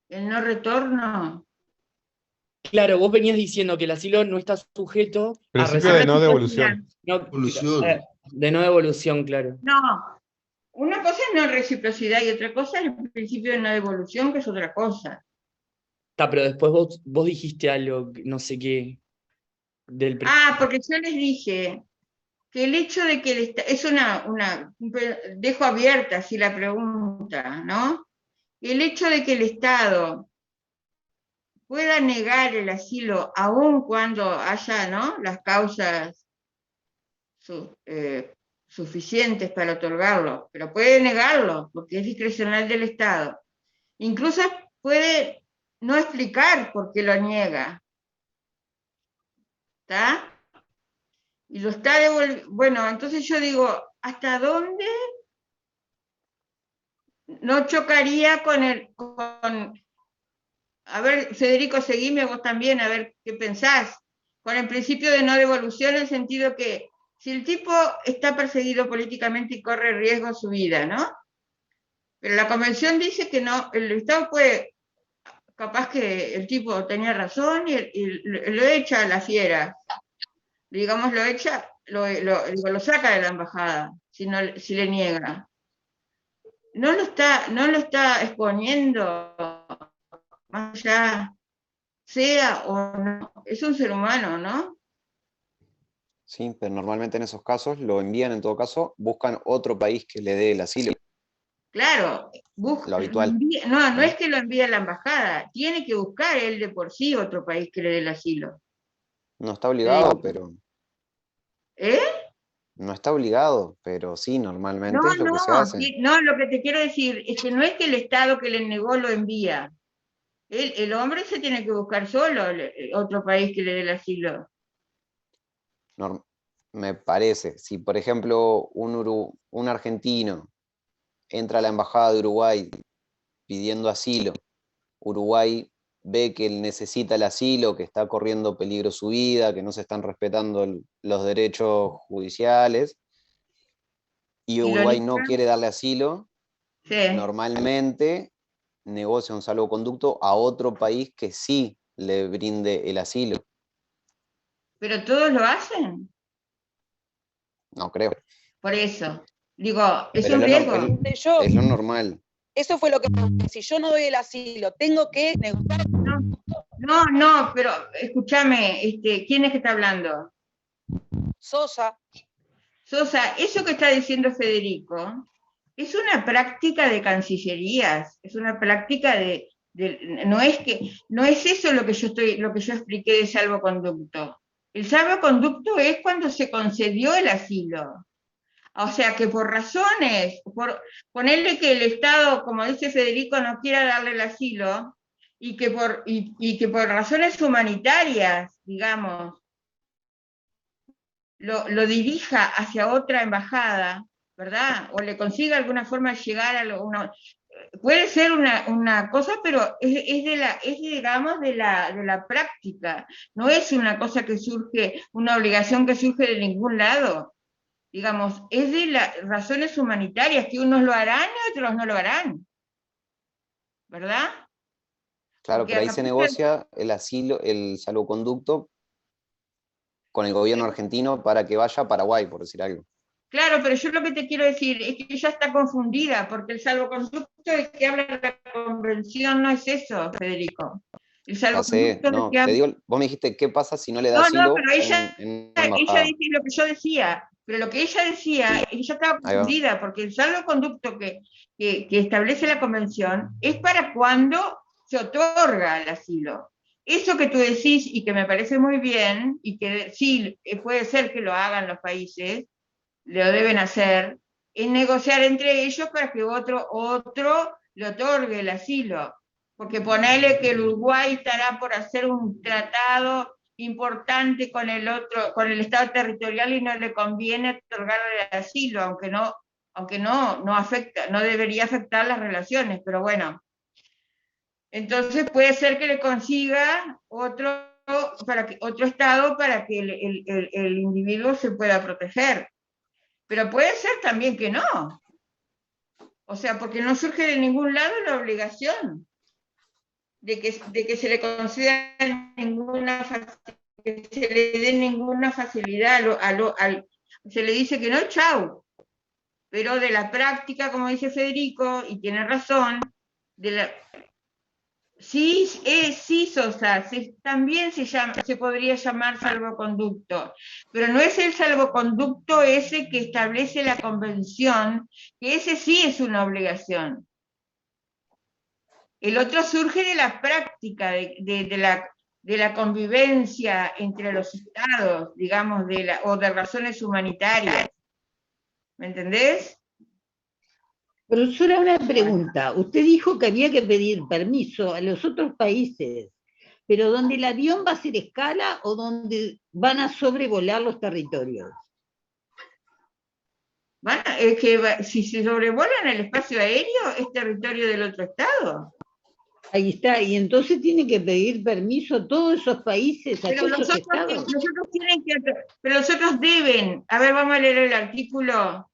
Speaker 1: El no retorno.
Speaker 2: Claro, vos venías diciendo que el asilo no está sujeto
Speaker 5: Principio de no devolución.
Speaker 2: De no devolución, claro.
Speaker 1: No, una cosa es no reciprocidad y otra cosa es el principio de no devolución, que es otra cosa.
Speaker 2: Pero después vos dijiste algo, no sé qué.
Speaker 1: Porque yo les dije que el hecho de que es dejo abierta así la pregunta, ¿no? El hecho de que el Estado pueda negar el asilo aun cuando haya, ¿no?, las causas suficientes para otorgarlo, pero puede negarlo porque es discrecional del Estado. Incluso puede no explicar por qué lo niega. ¿Está? Y lo está devolviendo. Bueno, entonces yo digo, ¿hasta dónde no chocaría a ver, Federico, seguime vos también, a ver qué pensás, con el principio de no devolución, en el sentido que si el tipo está perseguido políticamente y corre riesgo su vida, ¿no? Pero la convención dice que no, el Estado puede, capaz que el tipo tenía razón y lo echa a la fiera, digamos, lo echa, lo saca de la embajada, si le niega. No lo está exponiendo, más allá sea o no, es un ser humano, ¿no?
Speaker 9: Sí, pero normalmente en esos casos lo envían, en todo caso, buscan otro país que le dé el asilo.
Speaker 1: Claro,
Speaker 9: lo habitual.
Speaker 1: No es que lo envíe a la embajada, tiene que buscar él de por sí otro país que le dé el asilo.
Speaker 9: No está obligado, pero...
Speaker 1: ¿Eh?
Speaker 9: No está obligado, pero sí, normalmente es lo que se hace.
Speaker 1: Sí, no, lo que te quiero decir es que no es que el Estado que le negó lo envía. El hombre se tiene que buscar solo otro país que le dé el asilo.
Speaker 9: Me parece, si por ejemplo un argentino entra a la embajada de Uruguay pidiendo asilo, Uruguay ve que él necesita el asilo, que está corriendo peligro su vida, que no se están respetando los derechos judiciales, y Uruguay no quiere darle asilo, normalmente negocia un salvoconducto a otro país que sí le brinde el asilo.
Speaker 1: ¿Pero todos lo hacen?
Speaker 9: No creo.
Speaker 1: Por eso, digo, es
Speaker 9: Pero
Speaker 1: un riesgo.
Speaker 9: Es lo normal.
Speaker 8: Eso fue lo que si yo no doy el asilo, tengo que negociar.
Speaker 1: No, pero escúchame, ¿quién es que está hablando?
Speaker 8: Sosa,
Speaker 1: eso que está diciendo Federico es una práctica de cancillerías, es una práctica de no es eso lo que yo expliqué de salvoconducto. El salvoconducto es cuando se concedió el asilo. O sea que por razones, ponerle que el Estado, como dice Federico, no quiera darle el asilo, y que por razones humanitarias, digamos, lo dirija hacia otra embajada, ¿verdad? O le consiga alguna forma de llegar a puede ser una cosa, pero es digamos, de la práctica. No es una cosa que surge, una obligación que surge de ningún lado. Digamos, es de las razones humanitarias, que unos lo harán y otros no lo harán. ¿Verdad?
Speaker 9: Claro,
Speaker 1: Porque
Speaker 9: pero ahí
Speaker 1: acá
Speaker 9: se negocia el asilo, el salvoconducto con el gobierno argentino para que vaya a Paraguay, por decir algo.
Speaker 1: Claro, pero yo lo que te quiero decir es que ella está confundida, porque el salvoconducto del que habla la convención no es eso, Federico. El
Speaker 9: Ya sé,
Speaker 1: salvoconducto del
Speaker 9: no,
Speaker 1: que
Speaker 9: te
Speaker 1: habla...
Speaker 9: digo, vos me dijiste, ¿qué pasa si no le da
Speaker 1: No,
Speaker 9: asilo
Speaker 1: pero ella
Speaker 9: en una embajada?
Speaker 1: dice lo que yo decía, pero lo que ella decía, ella estaba
Speaker 9: Ahí va.
Speaker 1: confundida, porque el salvoconducto que establece la convención es para cuando se otorga el asilo. Eso que tú decís, y que me parece muy bien, y que sí, puede ser que lo hagan los países, lo deben hacer, es negociar entre ellos para que otro le otorgue el asilo. Porque ponerle que el Uruguay estará por hacer un tratado importante con el Estado territorial y no le conviene otorgarle el asilo, aunque no afecta, no debería afectar las relaciones, pero bueno. Entonces puede ser que le consiga otro Estado para que el individuo se pueda proteger. Pero puede ser también que no. O sea, porque no surge de ningún lado la obligación de que se le conceda que se le dé ninguna facilidad se le dice que no, chau. Pero de la práctica, como dice Federico, y tiene razón, sí, Sosa, también se podría llamar salvoconducto, pero no es el salvoconducto ese que establece la convención, que ese sí es una obligación. El otro surge de la práctica, de la convivencia entre los estados, digamos, o de razones humanitarias. ¿Me entendés?
Speaker 6: Profesora, una pregunta. Usted dijo que había que pedir permiso a los otros países, pero ¿donde el avión va a hacer escala o donde van a sobrevolar los territorios?
Speaker 1: Es que si se sobrevolan el espacio aéreo, es territorio del otro estado.
Speaker 6: Ahí está, y entonces tienen que pedir permiso a todos esos países, a
Speaker 1: Pero
Speaker 6: todos esos estados.
Speaker 1: Pero los otros deben. A ver, vamos a leer el artículo.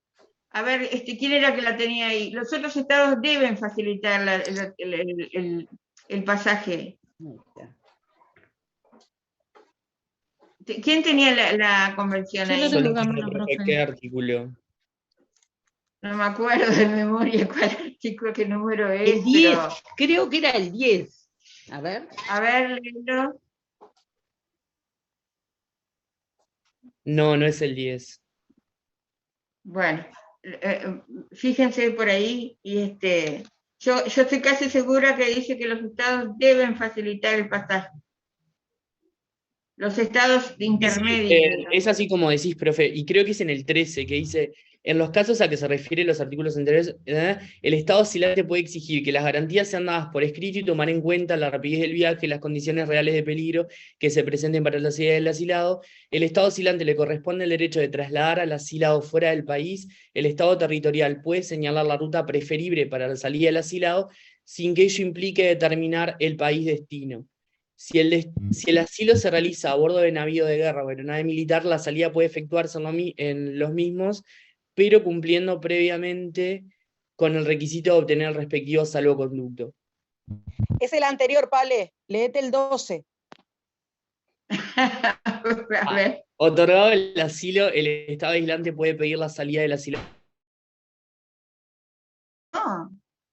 Speaker 1: A ver, ¿quién era que la tenía ahí? Los otros estados deben facilitar el pasaje. ¿Quién tenía la convención ahí?
Speaker 2: ¿Qué artículo?
Speaker 1: No me acuerdo de memoria cuál artículo, qué número es.
Speaker 6: El 10, creo que era el 10. A ver.
Speaker 1: A ver, léelo.
Speaker 2: No, no es el 10.
Speaker 1: Bueno, fíjense por ahí, y yo estoy casi segura que dice que los estados deben facilitar el pasaje. Los estados intermedios.
Speaker 2: Es así como decís, profe, y creo que es en el 13, que dice, en los casos a que se refieren los artículos anteriores, el Estado oscilante puede exigir que las garantías sean dadas por escrito y tomar en cuenta la rapidez del viaje, las condiciones reales de peligro que se presenten para la salida del asilado. El Estado oscilante le corresponde el derecho de trasladar al asilado fuera del país. El Estado territorial puede señalar la ruta preferible para la salida del asilado sin que ello implique determinar el país destino. Si el asilo se realiza a bordo de navío de guerra o aeronave militar, la salida puede efectuarse en los mismos, pero cumpliendo previamente con el requisito de obtener el respectivo salvoconducto.
Speaker 8: Es el anterior, Pale. Léete el 12.
Speaker 2: Otorgado el asilo, el Estado aislante puede pedir la salida del asilo.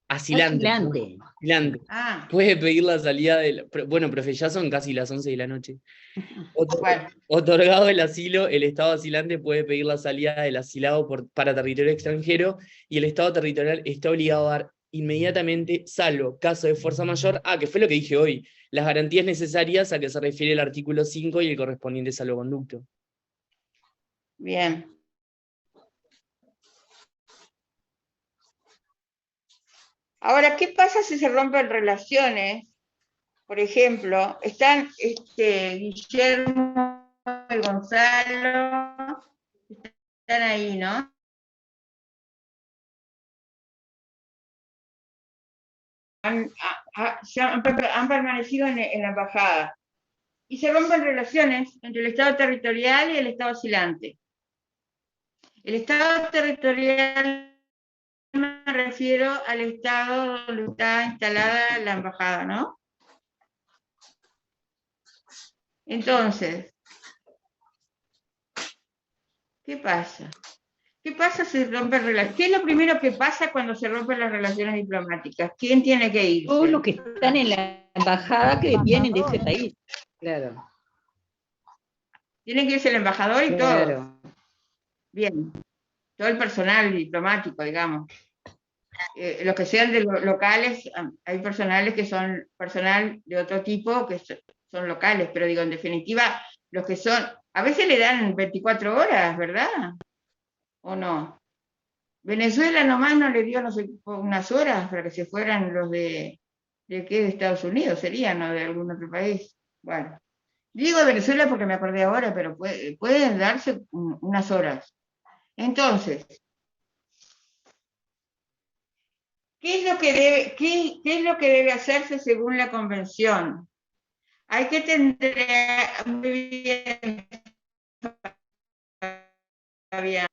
Speaker 2: Asilante. Puede pedir la salida del... Bueno, profe, ya son casi las 11 de la noche. Otorgado el asilo, el Estado asilante puede pedir la salida del asilado para territorio extranjero y el Estado territorial está obligado a dar inmediatamente, salvo caso de fuerza mayor, que fue lo que dije hoy, las garantías necesarias a que se refiere el artículo 5 y el correspondiente salvoconducto.
Speaker 1: Bien. Ahora, ¿qué pasa si se rompen relaciones? Por ejemplo, están Guillermo y Gonzalo, están ahí, ¿no? Han permanecido en la embajada. Y se rompen relaciones entre el Estado territorial y el Estado oscilante. El Estado territorial, me refiero al Estado donde está instalada la embajada, ¿no? Entonces, ¿qué pasa? ¿Qué pasa si rompen relaciones? ¿Qué es lo primero que pasa cuando se rompen las relaciones diplomáticas? ¿Quién tiene que ir?
Speaker 6: Todos los que están en la embajada que vienen de ese país. Claro.
Speaker 1: Tiene que irse el embajador y
Speaker 6: Claro.
Speaker 1: todo. Bien. Todo el personal diplomático, digamos. Los que sean de locales, hay personales que son personal de otro tipo que son locales, pero digo, en definitiva, los que son, a veces le dan 24 horas, ¿verdad? ¿O no? Venezuela nomás no le dio, no sé, unas horas para que se fueran los ¿de qué? De Estados Unidos serían, ¿no? De algún otro país. Bueno, digo Venezuela porque me acordé ahora, pero pueden darse unas horas. Entonces, ¿qué es lo que debe hacerse según la convención? Hay que tener muy bien, Fabián.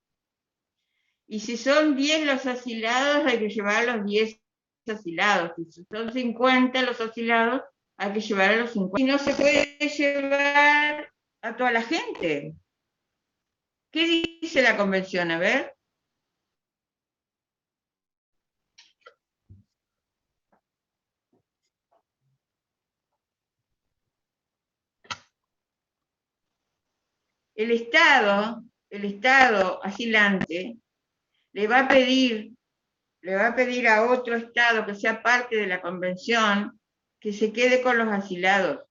Speaker 1: Y si son 10 los asilados, hay que llevar a los 10 asilados. Y si son 50 los asilados, hay que llevar a los 50. Y no se puede llevar a toda la gente. ¿Qué dice la convención? A ver. El Estado asilante le va a pedir a otro Estado que sea parte de la convención que se quede con los asilados.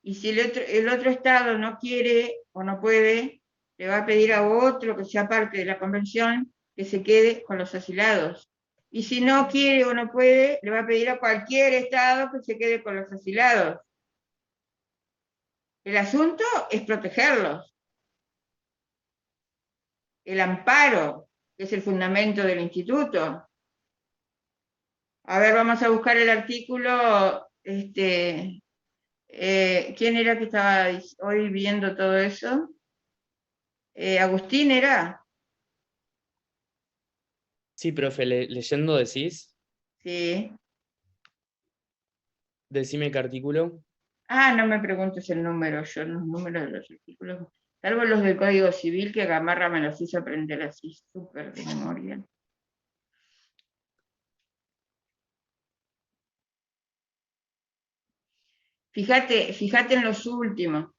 Speaker 1: Y si el otro Estado no quiere o no puede, le va a pedir a otro que sea parte de la convención que se quede con los asilados. Y si no quiere o no puede, le va a pedir a cualquier Estado que se quede con los asilados. El asunto es protegerlos. El amparo, que es el fundamento del instituto. A ver, vamos a buscar el artículo, ¿quién era que estaba hoy viendo todo eso? Agustín era.
Speaker 2: Sí, profe, leyendo decís,
Speaker 1: Sí.
Speaker 2: decime qué artículo.
Speaker 1: No me preguntes el número, yo los números de los artículos, salvo los del Código Civil, que Gamarra me los hizo aprender así, súper de memoria. Fíjate en los últimos.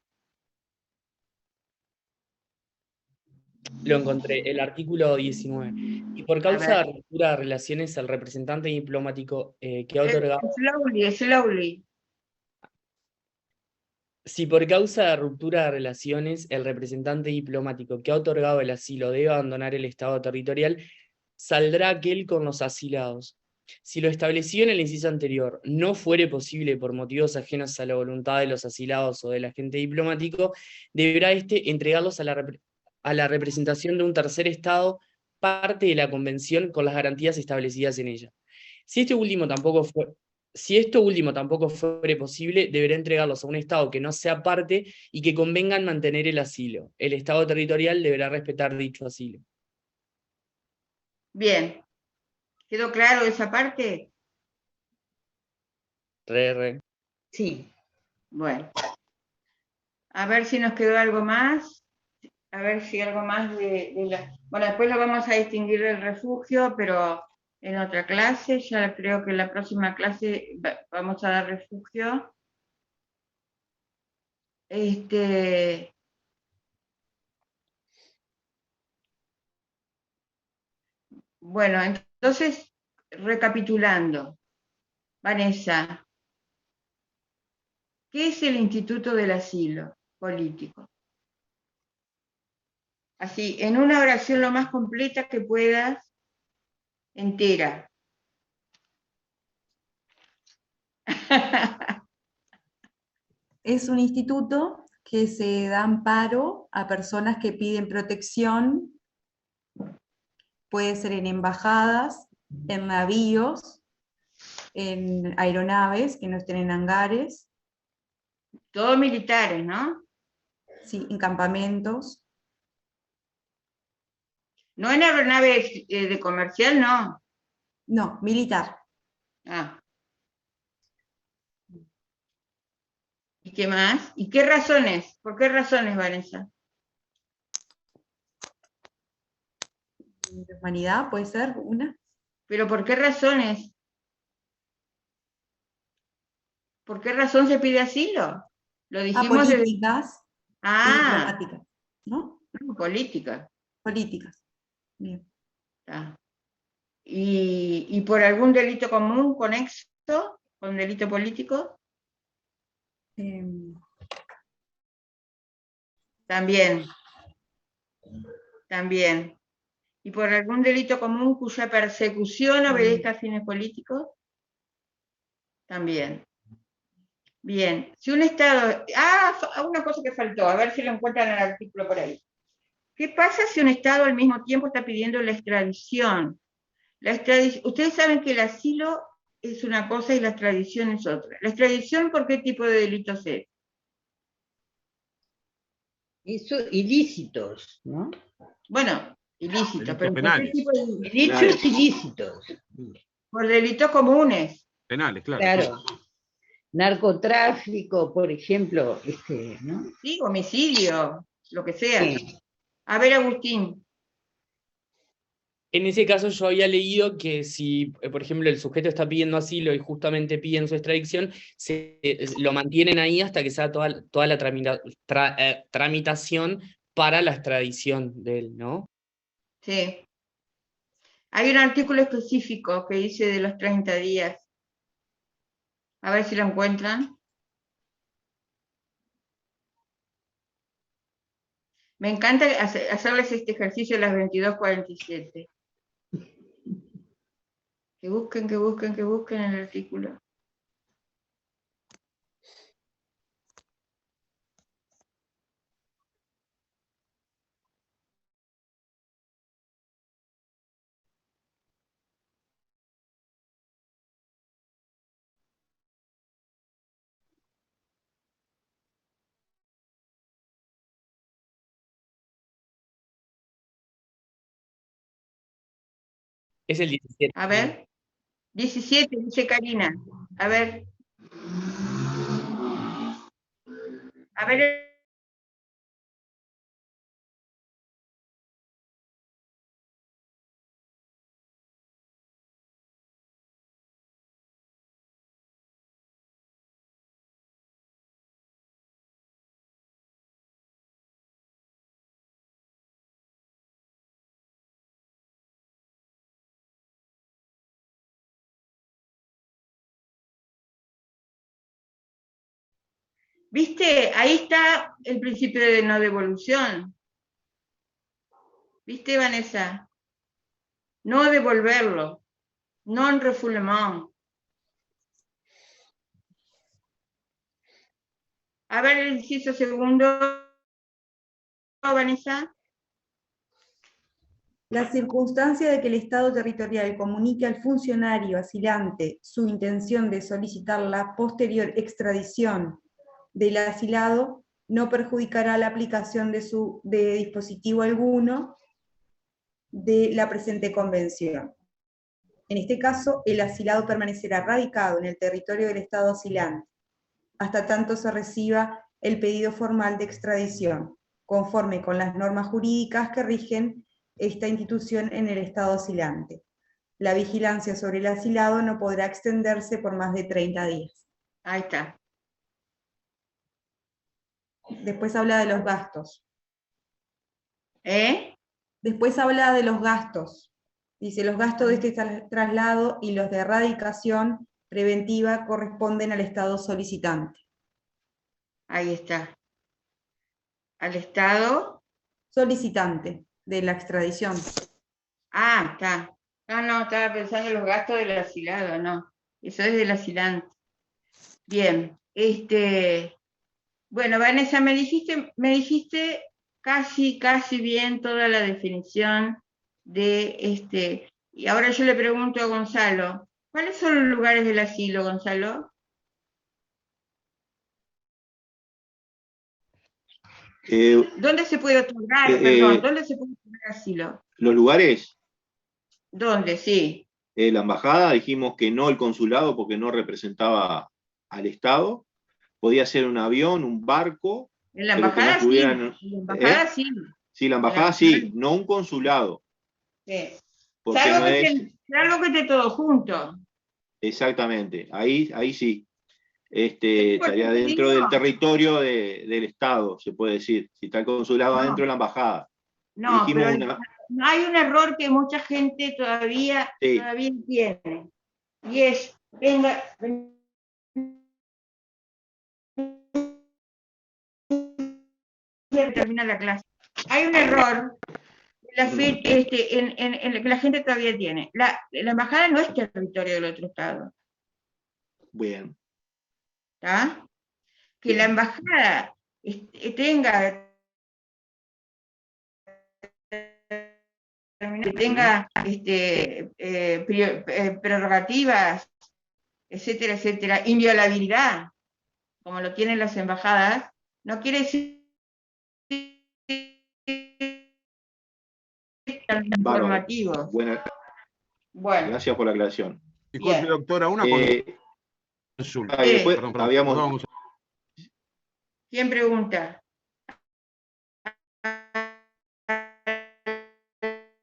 Speaker 2: Lo encontré, el artículo 19. Y por causa de ruptura de relaciones, el representante diplomático que ha otorgado...
Speaker 1: Slowly.
Speaker 2: Si por causa de ruptura de relaciones, el representante diplomático que ha otorgado el asilo debe abandonar el Estado territorial, saldrá aquel con los asilados. Si lo establecido en el inciso anterior no fuere posible por motivos ajenos a la voluntad de los asilados o del agente diplomático, deberá éste entregarlos a la representación de un tercer Estado, parte de la convención con las garantías establecidas en ella. Si esto último tampoco fuere posible, deberá entregarlos a un Estado que no sea parte y que convenga en mantener el asilo. El Estado territorial deberá respetar dicho asilo.
Speaker 1: Bien. ¿Quedó claro esa parte?
Speaker 6: Sí.
Speaker 1: Bueno. A ver si nos quedó algo más. A ver si algo más de la... Bueno, después lo vamos a distinguir del refugio, pero en otra clase. Ya creo que en la próxima clase vamos a dar refugio. Bueno, entonces, recapitulando, Vanessa, ¿qué es el Instituto del Asilo Político? Así, en una oración lo más completa que puedas, entera.
Speaker 7: Es un instituto que se da amparo a personas que piden protección, puede ser en embajadas, en navíos, en aeronaves que no estén en hangares.
Speaker 1: Todos militares, ¿no?
Speaker 7: Sí, en campamentos.
Speaker 1: No en aeronaves de comercial, no.
Speaker 7: No, militar.
Speaker 1: Ah. ¿Y qué más? ¿Y qué razones? ¿Por qué razones, Vanessa?
Speaker 7: De humanidad, puede ser una.
Speaker 1: ¿Pero por qué razones? ¿Por qué razón se pide asilo? Lo dijimos desde...
Speaker 7: Políticas y diplomáticas, ¿no?
Speaker 1: Políticas.
Speaker 7: Políticas. Bien.
Speaker 1: Ah. ¿Y por algún delito común conexo con delito político? También. También. ¿Y por algún delito común cuya persecución obedezca a fines políticos? También. Bien. Si un Estado... una cosa que faltó, a ver si lo encuentran en el artículo por ahí. ¿Qué pasa si un Estado al mismo tiempo está pidiendo la extradición? Ustedes saben que el asilo es una cosa y la extradición es otra. ¿La extradición por qué tipo de delitos es?
Speaker 6: Eso, ilícitos, ¿no?
Speaker 1: Bueno, ilícitos, pero ¿por qué
Speaker 19: penales.
Speaker 1: tipo de
Speaker 6: Hechos ilícitos.
Speaker 1: Por delitos comunes.
Speaker 19: Penales, claro.
Speaker 6: Claro. Narcotráfico, por ejemplo, ¿no?
Speaker 1: Sí, homicidio, lo que sea.
Speaker 6: Sí.
Speaker 1: A ver, Agustín.
Speaker 2: En ese caso yo había leído que si, por ejemplo, el sujeto está pidiendo asilo y justamente piden su extradición, lo mantienen ahí hasta que sea toda la tramitación para la extradición de él, ¿no?
Speaker 1: Sí. Hay un artículo específico que dice de los 30 días. A ver si lo encuentran. Me encanta hacerles este ejercicio a las 22:47. Que busquen el artículo.
Speaker 2: Es el 17.
Speaker 1: A ver. 17, dice Karina. A ver. A ver. ¿Viste? Ahí está el principio de no devolución. ¿Viste, Vanessa? No devolverlo. Non-refoulement. A ver el inciso segundo, Vanessa.
Speaker 7: La circunstancia de que el Estado territorial comunique al funcionario asilante su intención de solicitar la posterior extradición del asilado no perjudicará la aplicación de dispositivo alguno de la presente convención. En este caso, el asilado permanecerá radicado en el territorio del Estado asilante, hasta tanto se reciba el pedido formal de extradición, conforme con las normas jurídicas que rigen esta institución en el Estado asilante. La vigilancia sobre el asilado no podrá extenderse por más de 30 días.
Speaker 1: Ahí está.
Speaker 7: Después habla de los gastos.
Speaker 1: ¿Eh?
Speaker 7: Después habla de los gastos. Dice, los gastos de este traslado y los de erradicación preventiva corresponden al Estado solicitante.
Speaker 1: Ahí está. Al Estado
Speaker 7: solicitante de la extradición.
Speaker 1: Ah, está. No, estaba pensando en los gastos del asilado, no. Eso es del asilante. Bien. Bueno, Vanessa, me dijiste casi bien toda la definición de y ahora yo le pregunto a Gonzalo, ¿cuáles son los lugares del asilo, Gonzalo? ¿Dónde se puede otorgar, dónde se puede otorgar asilo?
Speaker 16: Los lugares,
Speaker 1: ¿Dónde? Sí.
Speaker 16: la embajada, dijimos que no el consulado porque no representaba al Estado. Podía ser un avión, un barco.
Speaker 1: En la
Speaker 16: pero que no
Speaker 1: embajada
Speaker 16: estuvieran-
Speaker 1: sí. En la embajada sí.
Speaker 16: Sí, la embajada sí, no un consulado.
Speaker 1: Sí.
Speaker 16: Porque
Speaker 1: Salvo
Speaker 16: no
Speaker 1: que
Speaker 16: es.
Speaker 1: esté todo junto.
Speaker 16: Exactamente, ahí sí. Estaría dentro del territorio del Estado, se puede decir. Si está el consulado
Speaker 1: No.
Speaker 16: adentro de la embajada.
Speaker 1: No,
Speaker 16: Dijimos
Speaker 1: pero hay un error que mucha gente todavía
Speaker 16: Sí.
Speaker 1: tiene. Y es, termina la clase. Hay un error en que la gente todavía tiene. La embajada no es territorio del otro Estado.
Speaker 16: Bien.
Speaker 1: ¿Está? Que la embajada tenga prerrogativas, etcétera, inviolabilidad, como lo tienen las embajadas, no quiere decir informativos. Bueno.
Speaker 16: Gracias por la aclaración.
Speaker 19: Disculpe,
Speaker 1: Bien.
Speaker 19: doctora, una consulta.
Speaker 16: Después
Speaker 19: Perdón,
Speaker 16: habíamos.
Speaker 19: vamos.
Speaker 1: ¿Quién pregunta?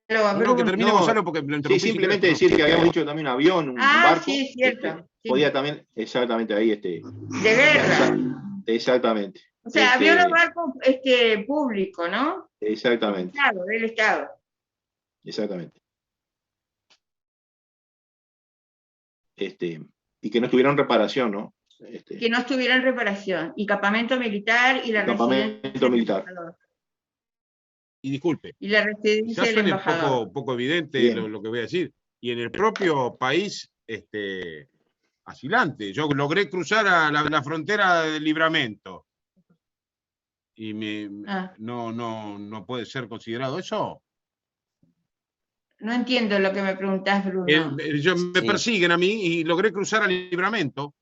Speaker 19: No, que termine Gonzalo porque lo interrumpí.
Speaker 16: Sí, simplemente decir que habíamos dicho también un avión, un barco.
Speaker 1: Sí, cierto. Sí.
Speaker 16: Podía también, exactamente ahí,
Speaker 1: De guerra.
Speaker 16: Exactamente.
Speaker 1: O sea, avión o barco público, ¿no?
Speaker 16: Exactamente.
Speaker 1: Del Estado.
Speaker 16: Exactamente. Y que no estuvieran reparación, ¿no?
Speaker 1: Que no estuviera en reparación. Y campamento militar y la
Speaker 16: Campamento
Speaker 1: residencia
Speaker 16: militar.
Speaker 1: del embajador.
Speaker 19: Y disculpe,
Speaker 1: Y la residencia
Speaker 19: ya
Speaker 1: del
Speaker 19: suena
Speaker 1: embajador.
Speaker 19: poco evidente
Speaker 16: Bien.
Speaker 19: lo que voy a decir. Y en el propio país asilante, yo logré cruzar a la frontera del Libramento. Y no puede ser considerado eso.
Speaker 1: No entiendo lo que me preguntás, Bruno.
Speaker 19: Me persiguen a mí y logré cruzar al Libramento.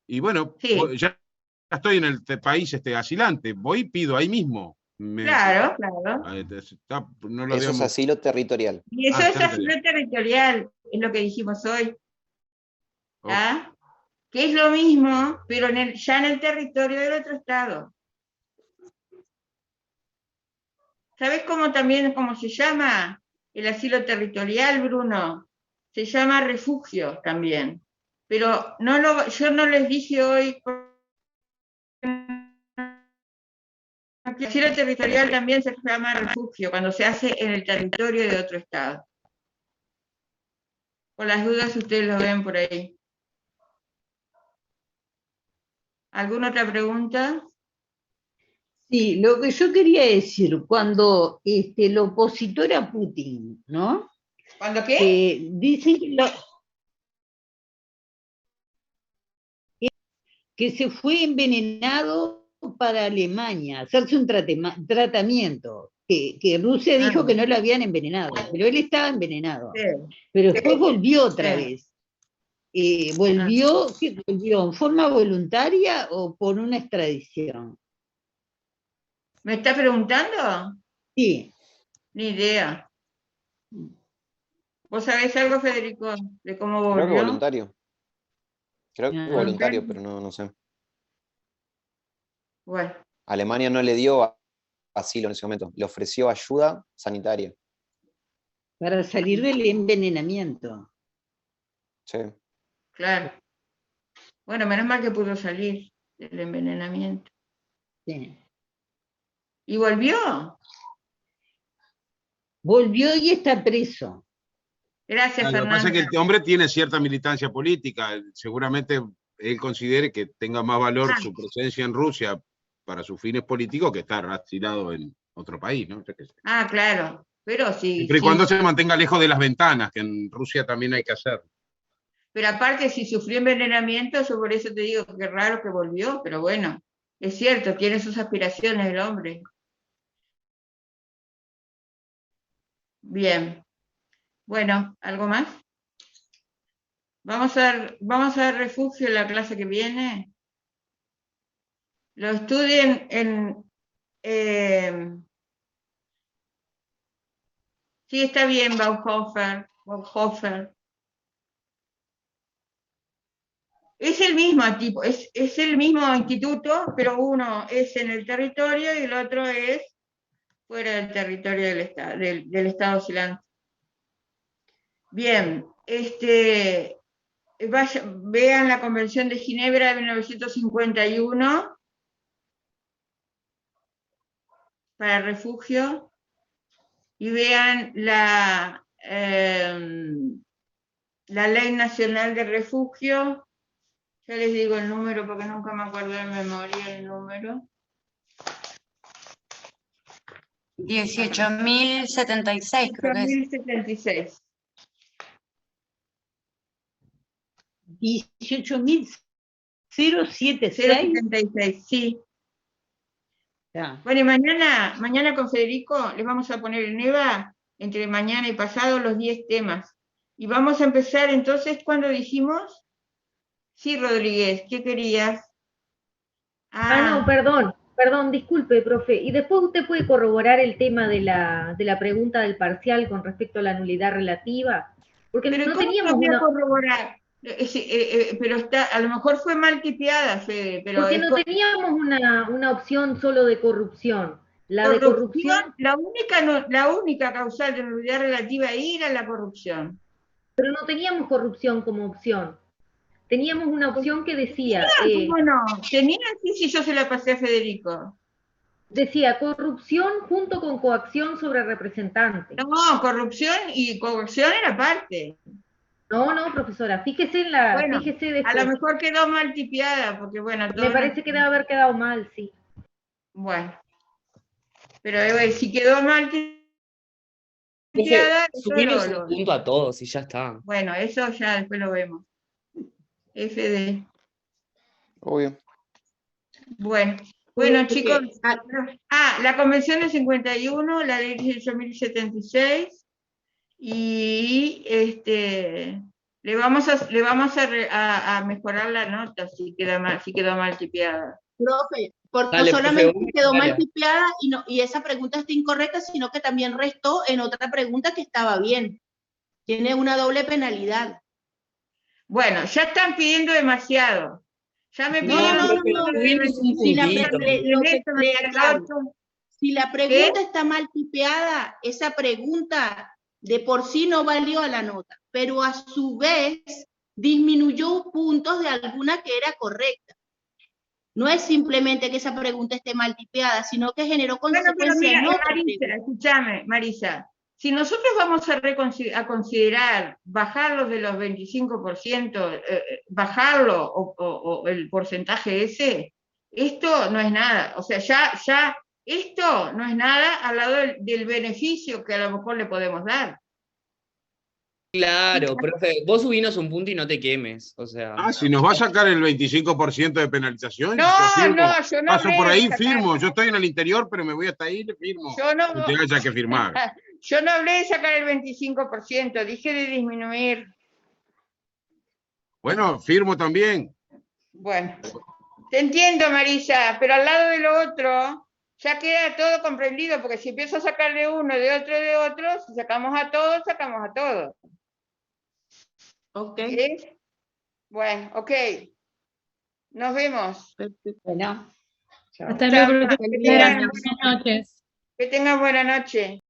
Speaker 19: Y bueno,
Speaker 1: Sí.
Speaker 19: ya estoy en el país asilante. Voy y pido ahí mismo.
Speaker 1: Claro.
Speaker 19: No lo
Speaker 9: Eso es
Speaker 19: digamos.
Speaker 9: asilo territorial.
Speaker 1: Y eso es asilo territorial, es lo que dijimos hoy. ¿Ah? Que es lo mismo, pero ya en el territorio del otro Estado. ¿Sabes cómo se llama el asilo territorial, Bruno? Se llama refugio también. Pero yo no les dije hoy. El asilo territorial también se llama refugio cuando se hace en el territorio de otro Estado. Por las dudas ustedes lo ven por ahí. ¿Alguna otra pregunta?
Speaker 6: Sí, lo que yo quería decir, cuando el opositor a Putin, ¿no?
Speaker 1: ¿Cuándo qué?
Speaker 6: Dicen que se fue envenenado para Alemania, hacerse un tratamiento, que Rusia dijo que no lo habían envenenado, pero él estaba envenenado.
Speaker 1: Sí.
Speaker 6: Pero después volvió otra
Speaker 1: Sí.
Speaker 6: vez. ¿Volvió en forma voluntaria o por una extradición?
Speaker 1: ¿Me está preguntando?
Speaker 6: Sí.
Speaker 1: Ni idea. ¿Vos sabés algo, Federico, de cómo volvió?
Speaker 9: Creo que voluntario. Creo que
Speaker 1: Ah.
Speaker 9: voluntario, pero no sé.
Speaker 1: Bueno.
Speaker 9: Alemania no le dio asilo en ese momento, le ofreció ayuda sanitaria.
Speaker 6: Para salir del envenenamiento.
Speaker 9: Sí.
Speaker 1: Claro. Bueno, menos mal que pudo salir del envenenamiento.
Speaker 6: Sí.
Speaker 1: ¿Y volvió?
Speaker 6: Volvió y está preso.
Speaker 1: Gracias,
Speaker 19: Lo que
Speaker 1: Fernando.
Speaker 19: pasa es que el hombre tiene cierta militancia política. Seguramente él considere que tenga más valor su presencia en Rusia para sus fines políticos que estar asilado en otro país, ¿no? Yo qué sé.
Speaker 1: Ah, claro. Pero sí.
Speaker 19: Siempre y cuando se mantenga lejos de las ventanas, que en Rusia también hay que hacer.
Speaker 1: Pero aparte, si sufrió envenenamiento, yo por eso te digo que es raro que volvió, pero bueno, es cierto, tiene sus aspiraciones el hombre. Bien. Bueno, ¿algo más? Vamos a dar refugio en la clase que viene. Lo estudien sí, está bien, Bauhofer. Es el mismo tipo, es el mismo instituto, pero uno es en el territorio y el otro es fuera del territorio del estado oscilante. Bien, vean la Convención de Ginebra de 1951 para refugio y vean la Ley Nacional de Refugio. Ya les digo el número porque nunca me acuerdo de memoria el número.
Speaker 11: 18.076, creo que es.
Speaker 1: 18.076.
Speaker 6: 18.076.
Speaker 1: Sí.
Speaker 6: Ya.
Speaker 1: Bueno, y mañana con Federico les vamos a poner en EVA, entre mañana y pasado, los 10 temas. Y vamos a empezar entonces, ¿cuándo dijimos? Sí, Rodríguez, ¿qué querías?
Speaker 21: No, perdón, disculpe, profe. Y después usted puede corroborar el tema de la pregunta del parcial con respecto a la nulidad relativa. Porque
Speaker 1: Pero
Speaker 21: no
Speaker 1: ¿cómo
Speaker 21: teníamos
Speaker 1: voy a
Speaker 21: una...
Speaker 1: corroborar? Pero a lo mejor fue mal tipeada, Fede, pero
Speaker 21: Porque no teníamos una opción solo de corrupción. La de corrupción,
Speaker 1: la única causal de nulidad relativa ahí era la corrupción.
Speaker 21: pero no teníamos corrupción como opción. Teníamos una opción que decía...
Speaker 1: ¿Cómo no? Tenía, sí, yo se la pasé a Federico.
Speaker 21: Decía corrupción junto con coacción sobre representante.
Speaker 1: No, corrupción y coacción era parte.
Speaker 21: No, profesora, fíjese en la...
Speaker 1: Bueno,
Speaker 21: fíjese después.
Speaker 1: a lo mejor quedó mal tipeada, porque bueno...
Speaker 21: Me parece que debe haber quedado mal, sí.
Speaker 1: Bueno. Pero si quedó mal tipeada...
Speaker 2: Subimos un punto a todos y ya está.
Speaker 1: Bueno, eso ya después lo vemos. FD.
Speaker 9: Obvio.
Speaker 1: Bueno, chicos, la Convención del 51, la Ley 18.076, y le vamos a mejorar la nota si quedó mal tipeada.
Speaker 17: Profe, porque
Speaker 1: Dale,
Speaker 17: no solamente
Speaker 1: profe,
Speaker 17: quedó mal
Speaker 1: dale.
Speaker 17: tipeada y esa pregunta está incorrecta, sino que también restó en otra pregunta que estaba bien. Tiene una doble penalidad.
Speaker 1: Bueno, ya están pidiendo demasiado. Ya me
Speaker 17: No,
Speaker 1: pidieron...
Speaker 17: Si la pregunta está mal tipeada, esa pregunta de por sí no valió a la nota, pero a su vez disminuyó puntos de alguna que era correcta. No es simplemente que esa pregunta esté mal tipeada, sino que generó consecuencias en otra
Speaker 1: Marisa, escúchame, Marisa. Si nosotros vamos a considerar bajarlos de los 25%, bajarlo o el porcentaje ese, esto no es nada. O sea, ya esto no es nada al lado del beneficio que a lo mejor le podemos dar.
Speaker 2: Claro, profe, vos subinos un punto y no te quemes, o sea.
Speaker 19: Si nos va a sacar el 25% de penalización,
Speaker 1: No,
Speaker 19: yo firmo.
Speaker 1: yo no
Speaker 19: Paso
Speaker 1: hablé
Speaker 19: por
Speaker 1: de
Speaker 19: ahí,
Speaker 1: sacar.
Speaker 19: firmo. Yo estoy en el interior, pero me voy hasta ahí y firmo.
Speaker 1: Yo no,
Speaker 19: Que haya que firmar.
Speaker 1: Yo no hablé de sacar el 25%, dije de disminuir.
Speaker 19: Bueno, firmo también.
Speaker 1: Bueno, te entiendo, Marisa, pero al lado de lo otro ya queda todo comprendido, porque si empiezo a sacar de uno, de otro, si sacamos a todos, sacamos a todos.
Speaker 17: Ok.
Speaker 1: Bueno, ok. Nos vemos.
Speaker 6: Bueno.
Speaker 21: Hasta luego, profesora. Buenas noches.
Speaker 1: Que tengan buena noche.